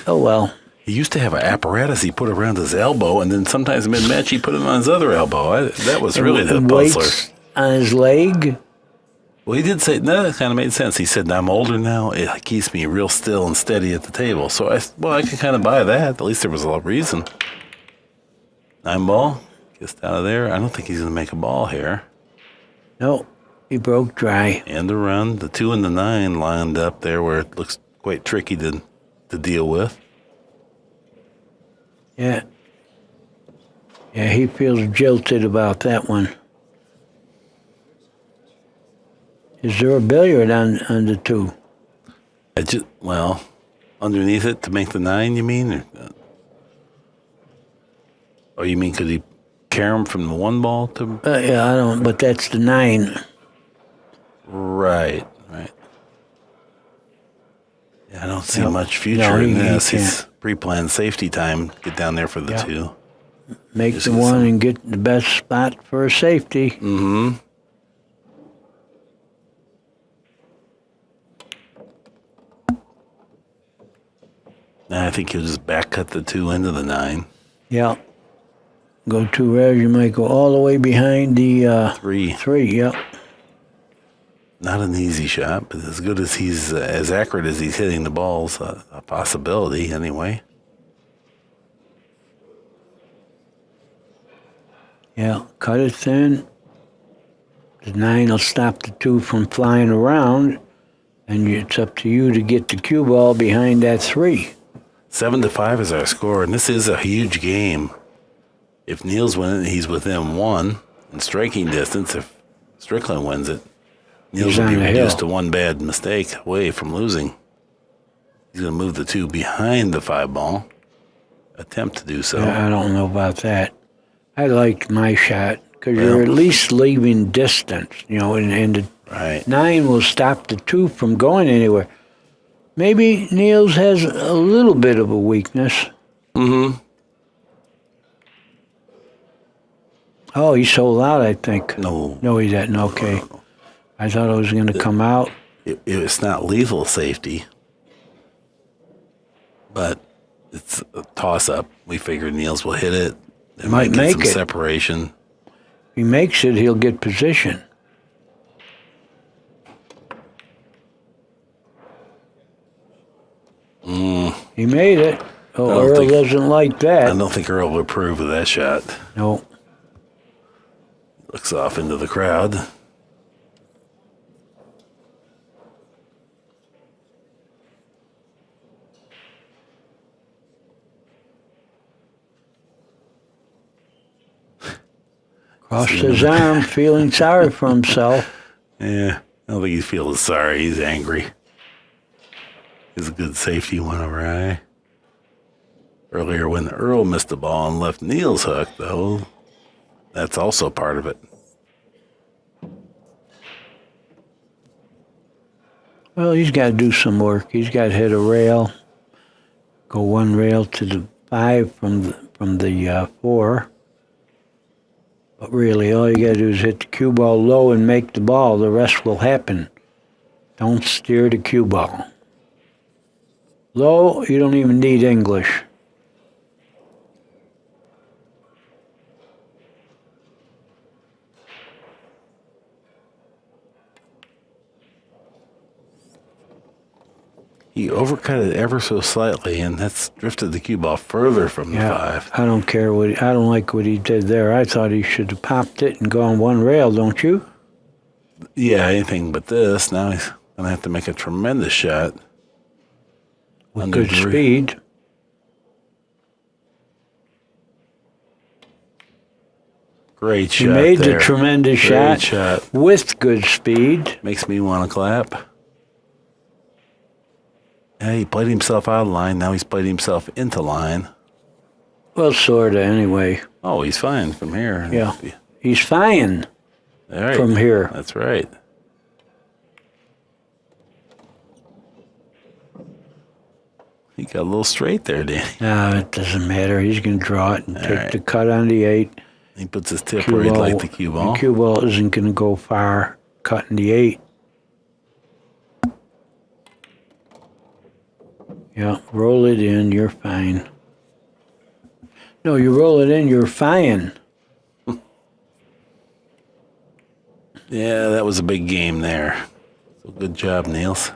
Oh, well. He used to have an apparatus he put around his elbow, and then sometimes mid-match he put it on his other elbow. That was really the And puzzler. weights on his leg. Well, he did say, that kind of made sense. He said, I'm older now. It keeps me real still and steady at the table. So, I can kind of buy that. At least there was a reason. 9-ball, gets out of there. I don't think he's going to make a ball here. No, he broke dry. And the run, the 2 and the 9 lined up there where it looks quite tricky to deal with. Yeah. Yeah, he feels jilted about that one. Is there a billiard on the 2? Underneath it to make the 9, you mean? Or you mean could he carry him from the 1-ball to? Yeah, I don't. But that's the 9. Right. Yeah, I don't see much future No, in he this. can't. He's pre-planned safety time. Get down there for the 2. Make Just the get 1 some- and get the best spot for a safety. Mm-hmm. I think he'll just back cut the 2 into the 9. Yeah. Go 2 revs, you might go all the way behind the 3. 3, yeah. Not an easy shot, but as good as he's, as accurate as he's hitting the balls, a possibility anyway. Yeah, cut it thin. The 9 will stop the 2 from flying around, and it's up to you to get the cue ball behind that 3. 7-5 is our score, and this is a huge game. If Niels wins it, he's within 1 in striking distance. If Strickland wins it, Niels He's will be on the reduced hill. to 1 bad mistake away from losing. He's going to move the 2 behind the 5-ball. Attempt to do so. I don't know about that. I liked my shot because Well. you're at least leaving distance, and the Right. 9 will stop the 2 from going anywhere. Maybe Niels has a little bit of a weakness. Mm-hmm. Oh, he sold out, I think. No. No, he didn't. Okay. I thought it was going to come out. It's not lethal safety, but it's a toss-up. We figured Niels will hit it. It Might get make some it. separation. If he makes it, he'll get position. He made it. Oh, don't Earl think- doesn't like I that. don't think Earl would approve of that shot. No. Looks off into the crowd. Crossed his arm, feeling sorry for himself. Yeah, I don't think he feels sorry. He's angry. His good safety went awry. Earlier, when Earl missed the ball and left Niels hook, though, that's also part of it. Well, he's got to do some work. He's got to hit a rail, go one rail to the 5 from the 4. But really, all you got to do is hit the cue ball low and make the ball. The rest will happen. Don't steer the cue ball. Low, you don't even need English. He overcut it ever so slightly, and that's drifted the cue ball further from the 5. I don't care I don't like what he did there. I thought he should have popped it and gone one rail, don't you? Yeah, anything but this. Now he's going to have to make a tremendous shot. With Under good three. speed. Great He shot made there. the tremendous Great shot with good speed. Makes me want to clap. Yeah, he played himself out of line. Now he's played himself into line. Well, sort of, anyway. Oh, he's fine from here. Yeah. He's fine All right. from here. That's right. He got a little straight there, Danny. No, it doesn't matter. He's going to draw it and take right. the cut on the 8. He puts his tip where he'd like the cue ball. The cue ball isn't going to go far, cutting the 8. Yeah, roll it in, you're fine. No, you roll it in, you're fine. Yeah, that was a big game there. So good job, Niels.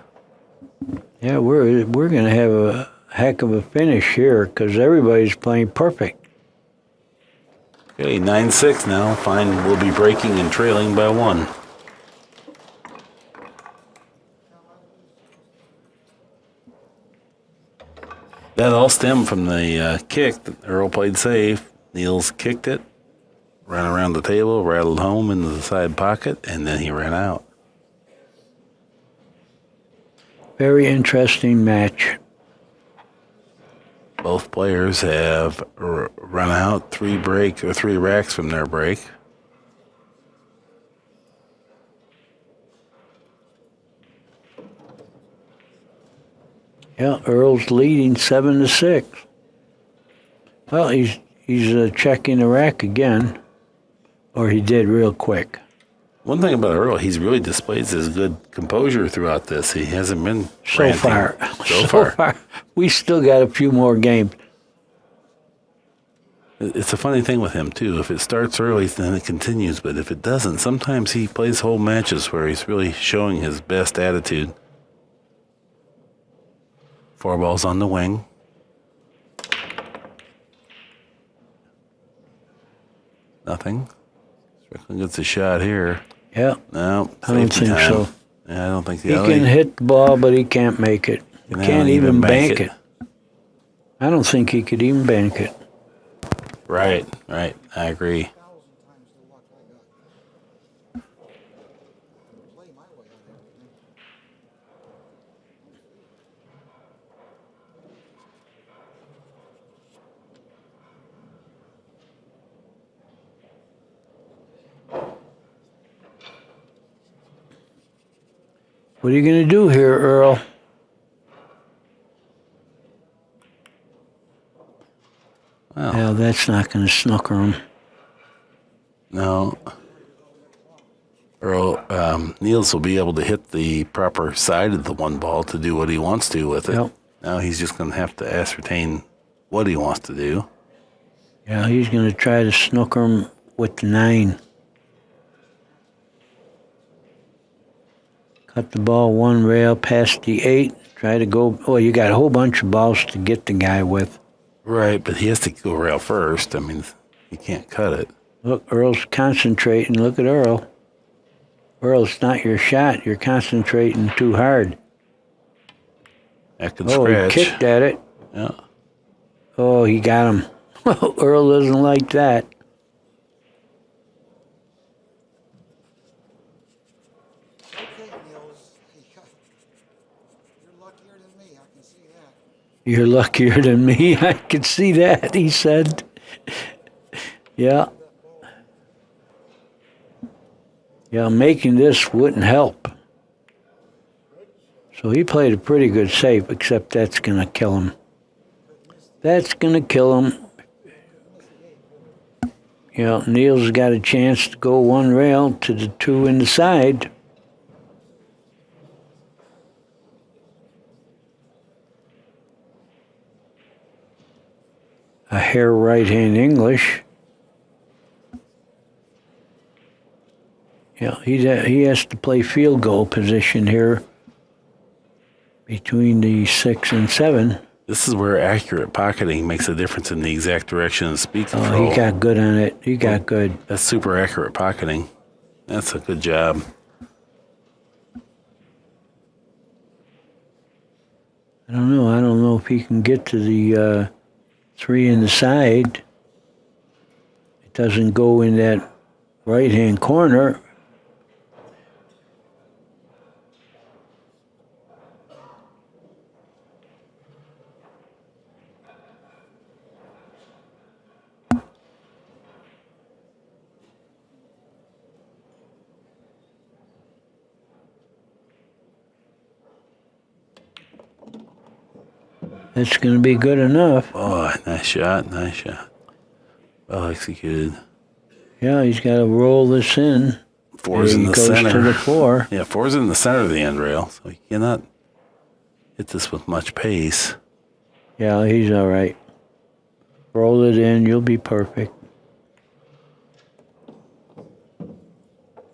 Yeah, we're going to have a heck of a finish here because everybody's playing perfect. Okay, 9-6 now. Fine, we'll be breaking and trailing by 1. That all stemmed from the kick that Earl played safe. Niels kicked it, ran around the table, rattled home into the side pocket, and then he ran out. Very interesting match. Both players have run out 3 racks from their break. Yeah, Earl's leading 7-6. Well, he's checking the rack again, or he did real quick. One thing about Earl, he's really displayed his good composure throughout this. He hasn't been So ranting. far. So far. We still got a few more games. It's a funny thing with him, too. If it starts early, then it continues. But if it doesn't, sometimes he plays whole matches where he's really showing his best attitude. 4 balls on the wing. Nothing. Strickland gets a shot here. Yeah, No, I don't safety think time. so. Yeah, I don't think He the can hit the ball, but he can't make it. He No, can't even bank it. it. I don't think he could even bank it. Right. I agree. 1,000 times the luck I got. Play my way on everything. What are you going to do here, Earl? Well, Well, that's not going to snooker him. No. Earl, Niels will be able to hit the proper side of the one ball to do what he wants to with it. Yep. Now he's just going to have to ascertain what he wants to do. Yeah, he's going to try to snooker him with the 9. Cut the ball one rail past the 8. Try to go. Oh, you got a whole bunch of balls to get the guy with. Right, but he has to go rail first. I mean, he can't cut it. Look, Earl's concentrating. Look at Earl. Earl, it's not your shot. You're concentrating too hard. That can Oh, scratch. he kicked at it. Yeah. Oh, he got him. Earl doesn't like that. Okay, Niels. You're luckier than me. I can see that. You're luckier than me. I can see that, he said. Yeah. Yeah, making this wouldn't help. So he played a pretty good save, except that's going to kill him. That's going to kill him. Yeah, Niels got a chance to go one rail to the 2 in the side. A hair right-hand English. Yeah, he has to play field goal position here between the 6 and 7. This is where accurate pocketing makes a difference in the exact direction of speed Oh, control. he got good on it. He got good. That's super accurate pocketing. That's a good job. I don't know. I don't know if he can get to the 3 in the side. It doesn't go in that right-hand corner. That's going to be good enough. Oh, nice shot. Nice shot. Well executed. Yeah, he's got to roll this in. Four's There in he the goes center. to the 4. Yeah, 4's in the center of the end rail, so you cannot hit this with much pace. Yeah, he's all right. Roll it in. You'll be perfect.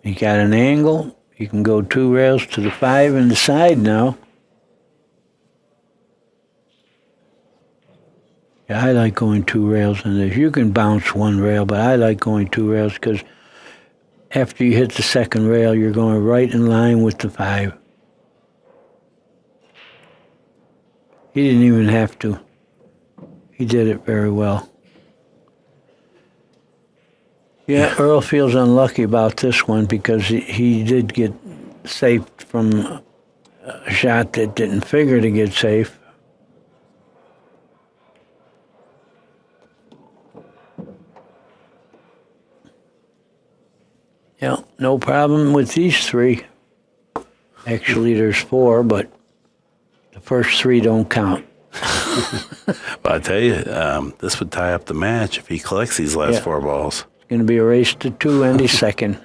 He got an angle. You can go 2 rails to the 5 in the side now. Yeah, I like going 2 rails in this. You can bounce 1 rail, but I like going 2 rails because after you hit the second rail, you're going right in line with the 5. He didn't even have to. He did it very well. Yeah, Earl feels unlucky about this one because he did get safe from a shot that didn't figure to get safe. Yeah, no problem with these 3. Actually, there's 4, but the first 3 don't count. But I tell you, this would tie up the match if he collects these last Yeah. 4 balls. It's going to be a race to 2 and a second.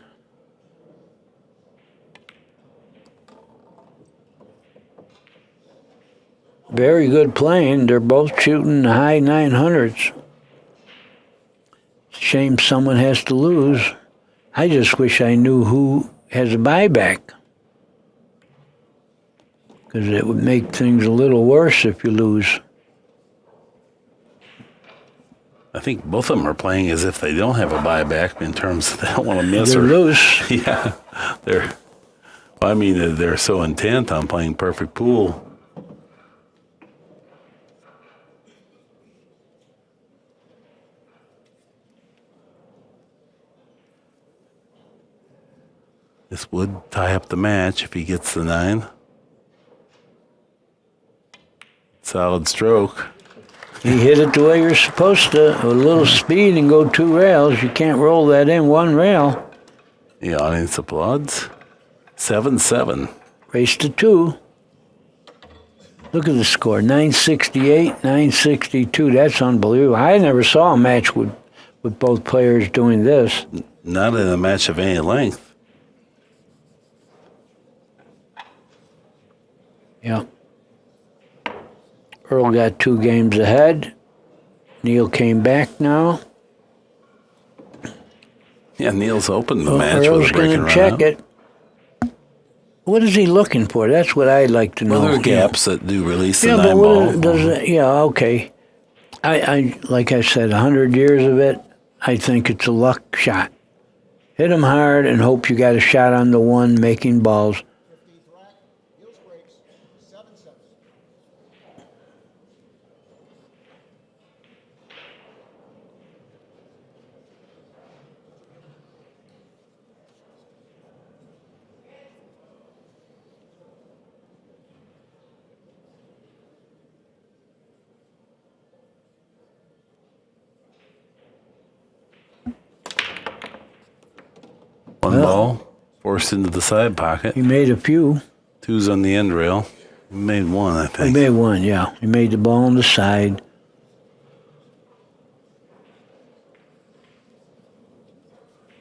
Very good playing. They're both shooting the high 900s. Shame someone has to lose. I just wish I knew who has a buyback. Because it would make things a little worse if you lose. I think both of them are playing as if they don't have a buyback in terms of they don't want to miss They're or loose. yeah, they're. Well, I mean, they're so intent on playing perfect pool. This would tie up the match if he gets the 9. Solid stroke. You hit it the way you're supposed to, with a little speed and go 2 rails. You can't roll that in 1 rail. The audience applauds. 7-7. Race to 2. Look at the score, 968, 962. That's unbelievable. I never saw a match with both players doing this. Not in a match of any length. Yeah. Earl got 2 games ahead. Neil came back now. Yeah, Niels opened the match Earl's with a breaking going run to check out. it. What is he looking for? That's what I'd like to know. Well, there are gaps that do release the Yeah, but 9 ball. does it? Yeah, okay. I like I said, 100 years of it. I think it's a luck shot. Hit him hard and hope you got a shot on the one making balls. 15th rack. Niels breaks. 7-7. One ball forced into the side pocket. He made a few. 2's on the end rail. He made 1, I He think. made one, yeah. He made the ball on the side.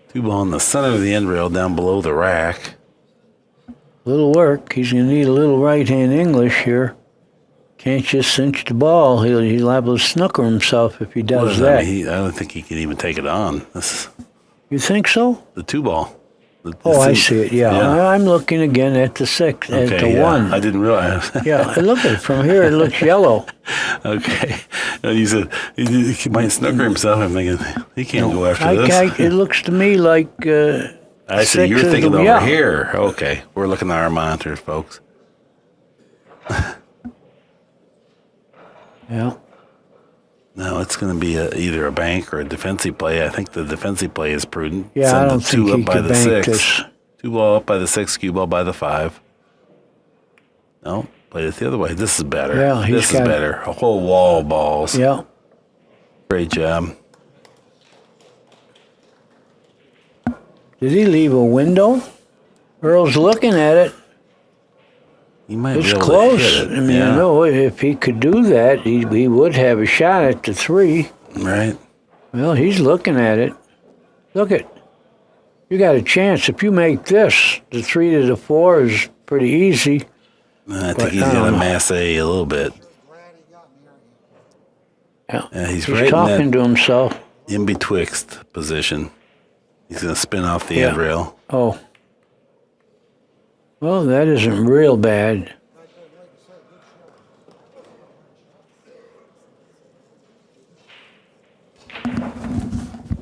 Two ball in the center of the end rail down below the rack. Little work. He's going to need a little right-hand English here. Can't just cinch the ball. He'll liable to snooker himself if he does Well, I that. mean, I don't think he can even take it on. This is You think so? the 2 ball. Oh, I see it. Yeah. I'm looking again at the 6, at the yeah. 1. I didn't realize. Yeah, look at it from here. It looks yellow. Okay. You said he might snooker himself. I'm thinking, he can't go after this. It looks to me like. I see. 6 You're is thinking the- over yeah. here. Okay. We're looking at our monitors, folks. Yeah. No, it's going to be either a bank or a defensive play. I think the defensive play is prudent. Yeah, Send I the don't think 2 up he by could the bank 6. this. 2 ball up by the 6, cue ball by the 5. No, played it the other way. This is better. Yeah, he's this is got- better. A whole wall of balls. Yeah. Great job. Did he leave a window? Earl's looking at it. He might It's be able close. to hit it. I mean, yeah. no, if he could do that, he would have a shot at the 3. Right. Well, he's looking at it. Look it. You got a chance. If you make this, the 3 to the 4 is pretty easy. I think But he's I going don't to know. mass A little bit. Glad he got me here. Yeah. Yeah, he's He's right talking in that to himself. in betwixt position. He's going to spin off the Yeah. end rail. Oh. Well, that isn't real bad.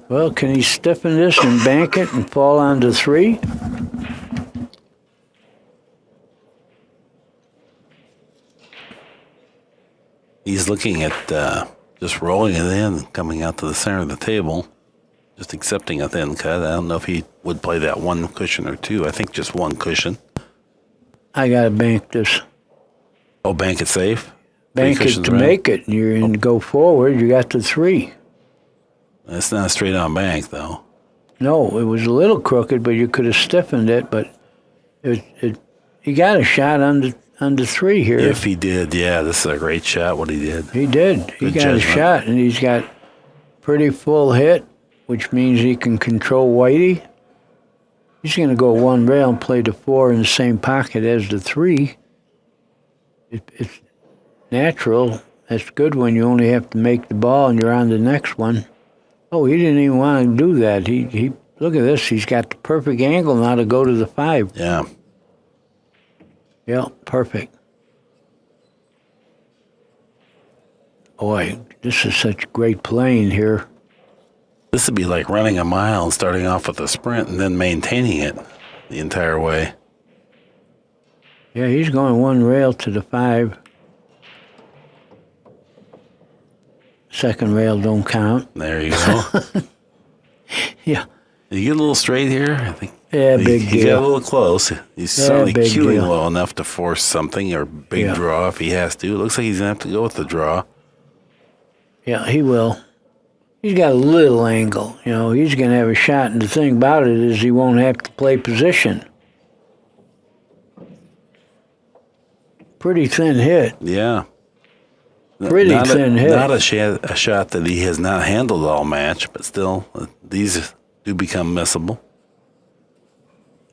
Well, can he stiffen this and bank it and fall onto 3? He's looking at just rolling it in, coming out to the center of the table, just accepting a thin cut. I don't know if he would play that 1 cushion or 2. I think just 1 cushion. I got to bank this. Oh, bank it safe? 3 Bank it cushions to around? make it. And you're in go forward. You got the 3. It's not a straight on bank, though. No, it was a little crooked, but you could have stiffened it. But he got a shot on the 3 here. If he did, yeah, this is a great shot, what he did. He did. He Good got judgment. a shot, and he's got pretty full hit, which means he can control Whitey. He's going to go 1 rail and play the 4 in the same pocket as the 3. It's natural. That's good when you only have to make the ball and you're on the next one. Oh, he didn't even want to do that. He look at this. He's got the perfect angle now to go to the 5. Yeah. Yeah, perfect. Boy, this is such great playing here. This would be like running a mile and starting off with a sprint and then maintaining it the entire way. Yeah, he's going 1 rail to the 5. Second rail don't count. There you go. Yeah. Did you get a little straight here? I think Yeah, he, big he deal. got a little close. He's certainly big queuing deal. well enough to force something or big Yeah. draw if he has to. It looks like he's going to have to go with the draw. Yeah, he will. He's got a little angle. You know, he's going to have a shot. And the thing about it is he won't have to play position. Pretty thin hit. Yeah. Pretty thin hit. Not a shot that he has not handled all match, but still, these do become missable.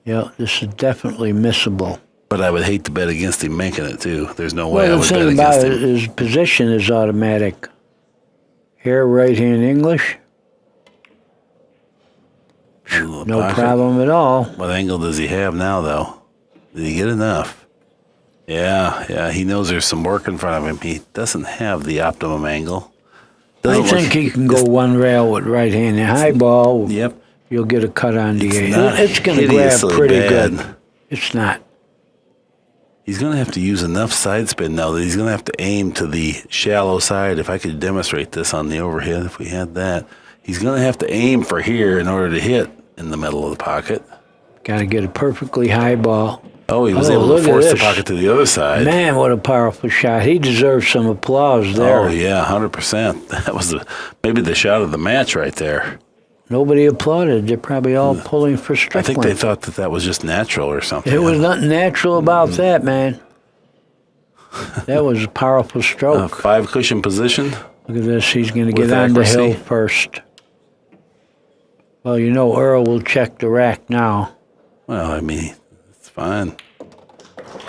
Yeah, this is definitely missable. But I would hate to bet against him making it, too. There's no way I Well, the would bet thing about against it him. is position is automatic. Here, right-hand English, Little no pocket. problem at all. What angle does he have now, though? Did he get enough? Yeah, he knows there's some work in front of him. He doesn't have the optimum angle. I think he can go one rail with right-hand. High ball, Yep. you'll get a cut on the eight. not It's going to grab hideously pretty bad. good. It's not. He's going to have to use enough side spin now that he's going to have to aim to the shallow side. If I could demonstrate this on the overhead, if we had that, he's going to have to aim for here in order to hit in the middle of the pocket. Got to get a perfectly high ball. Oh, he was Oh, able look to at force the this. pocket to the other side. Man, what a powerful shot. He deserves some applause there. Oh, yeah, 100%. That was maybe the shot of the match right there. Nobody applauded. They're probably all pulling for I Strickland. think they thought that was just natural or something. There was nothing natural about that, man. That was a powerful stroke. 5 cushion position. Look at this. He's going to With get on the hill accuracy. first. Well, you know Earl will check the rack now. Well, I mean, it's fine.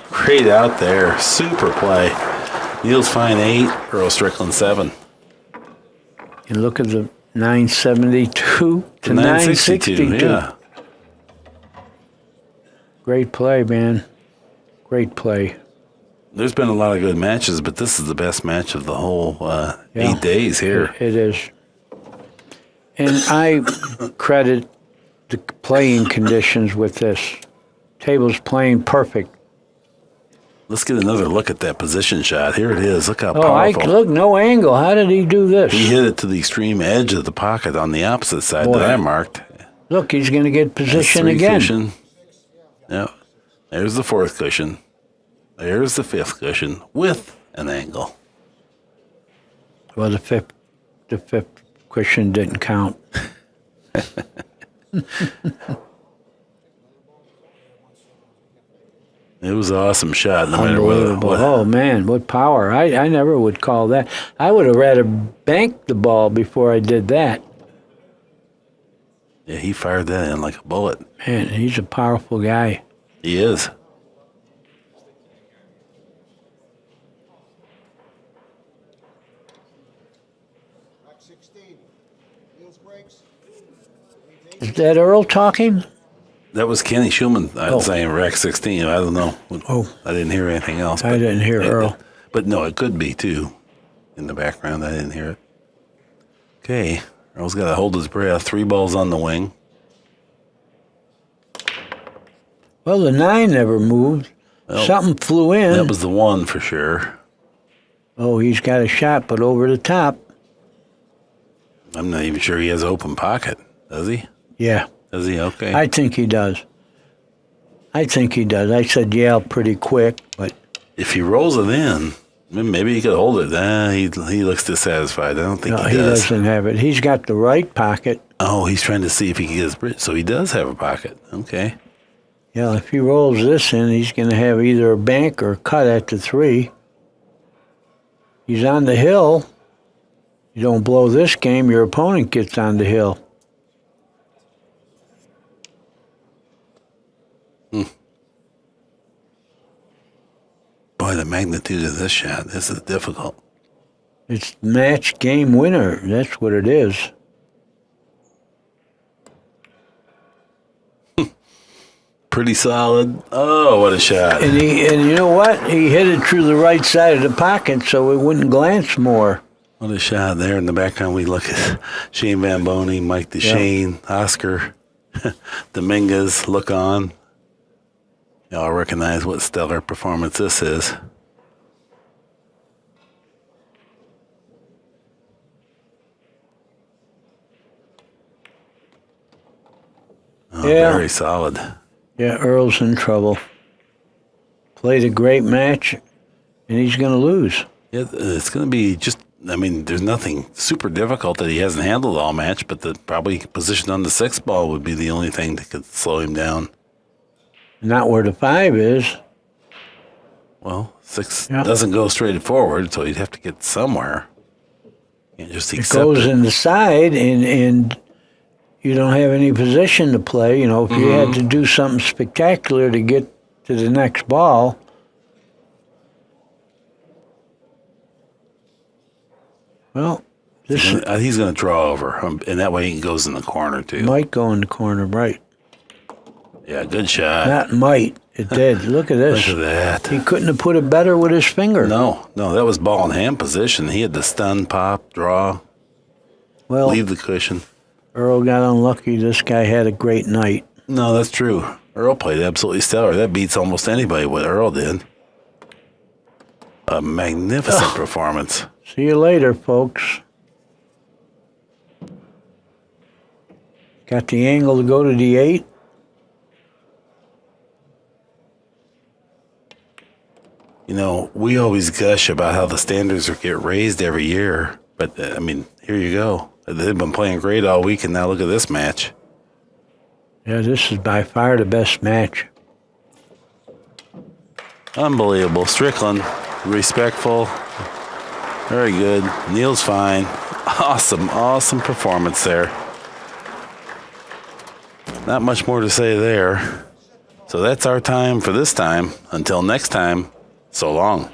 Great out there. Super play. Niels Feijen 8, Earl Strickland 7. And look at the 972 to 962. Yeah. Great play, man. Great play. There's been a lot of good matches, but this is the best match of the whole 8 days here. It is. And I credit the playing conditions with this. Table's playing perfect. Let's get another look at that position shot. Here it is. Look how Oh, powerful. look, no angle. How did he do this? He hit it to the extreme edge of the pocket on the opposite side Boy. that I marked. Look, he's going to get That's position 3 again. cushion. Yep. There's the 4th cushion. There's the 5th cushion with an angle. Well, the fifth cushion didn't count. It was an awesome shot, no matter what. Unbelievable. Oh, man, what power. I never would call that. I would have rather banked the ball before I did that. Yeah, he fired that in like a bullet. Man, he's a powerful guy. He is. Rack 16. Niels breaks. Is that Earl talking? That was Kenny Schulman. I was saying rack 16. I don't know. Oh. I didn't hear anything else. I didn't hear Earl. But no, it could be too. In the background, I didn't hear it. Okay. Earl's got to hold his breath. 3 balls on the wing. Well, the 9 never moved. Well, Something flew in. That was the 1 for sure. Oh, he's got a shot, but over the top. I'm not even sure he has an open pocket. Does he? Yeah, Does he? Okay. I think he does. I said, yeah, pretty quick, but If he rolls it in, maybe he could hold it. He looks dissatisfied. I don't think no, he he does. doesn't have it. He's got the right pocket. Oh, he's trying to see if he can get his bridge. So he does have a pocket. Okay. Yeah, if he rolls this in, he's going to have either a bank or a cut at the 3. He's on the hill. You don't blow this game, your opponent gets on the hill. Boy, the magnitude of this shot. This is difficult. It's match game winner. That's what it is. Pretty solid. Oh, what a shot. And you know what? He hit it through the right side of the pocket so it wouldn't glance more. What a shot there in the background. We look at Shane Van Boney, Mike DeShane, Oscar, Dominguez, look on. Y'all recognize what stellar performance this is. Oh, Yeah. very solid. Yeah, Earl's in trouble. Played a great match, and he's going to lose. Yeah, it's going to be just, I mean, there's nothing super difficult that he hasn't handled all match, but the probably position on the 6th ball would be the only thing that could slow him down. Not where the 5 is. Well, 6 Yeah. doesn't go straight forward, so he'd have to get somewhere. Can't just It accept goes it. in the side, and you don't have any position to play. You know, if you had to do something spectacular to get to the next ball. Well, this He's going to draw over, and that way he goes in the corner, too. might go in the corner, right? Yeah, good shot. That might. It did. Look at this. Look at that. He couldn't have put it better with his finger. No, that was ball in hand position. He had to stun, pop, draw, Well, leave the cushion. Earl got unlucky. This guy had a great night. No, that's true. Earl played absolutely stellar. That beats almost anybody what Earl did. A magnificent performance. See you later, folks. Got the angle to go to the 8. You know, we always gush about how the standards get raised every year. But, I mean, here you go. They've been playing great all week, and now look at this match. Yeah, this is by far the best match. Unbelievable. Strickland, respectful. Very good. Niels fine. Awesome performance there. Not much more to say there. So that's our time for this time. Until next time, so long.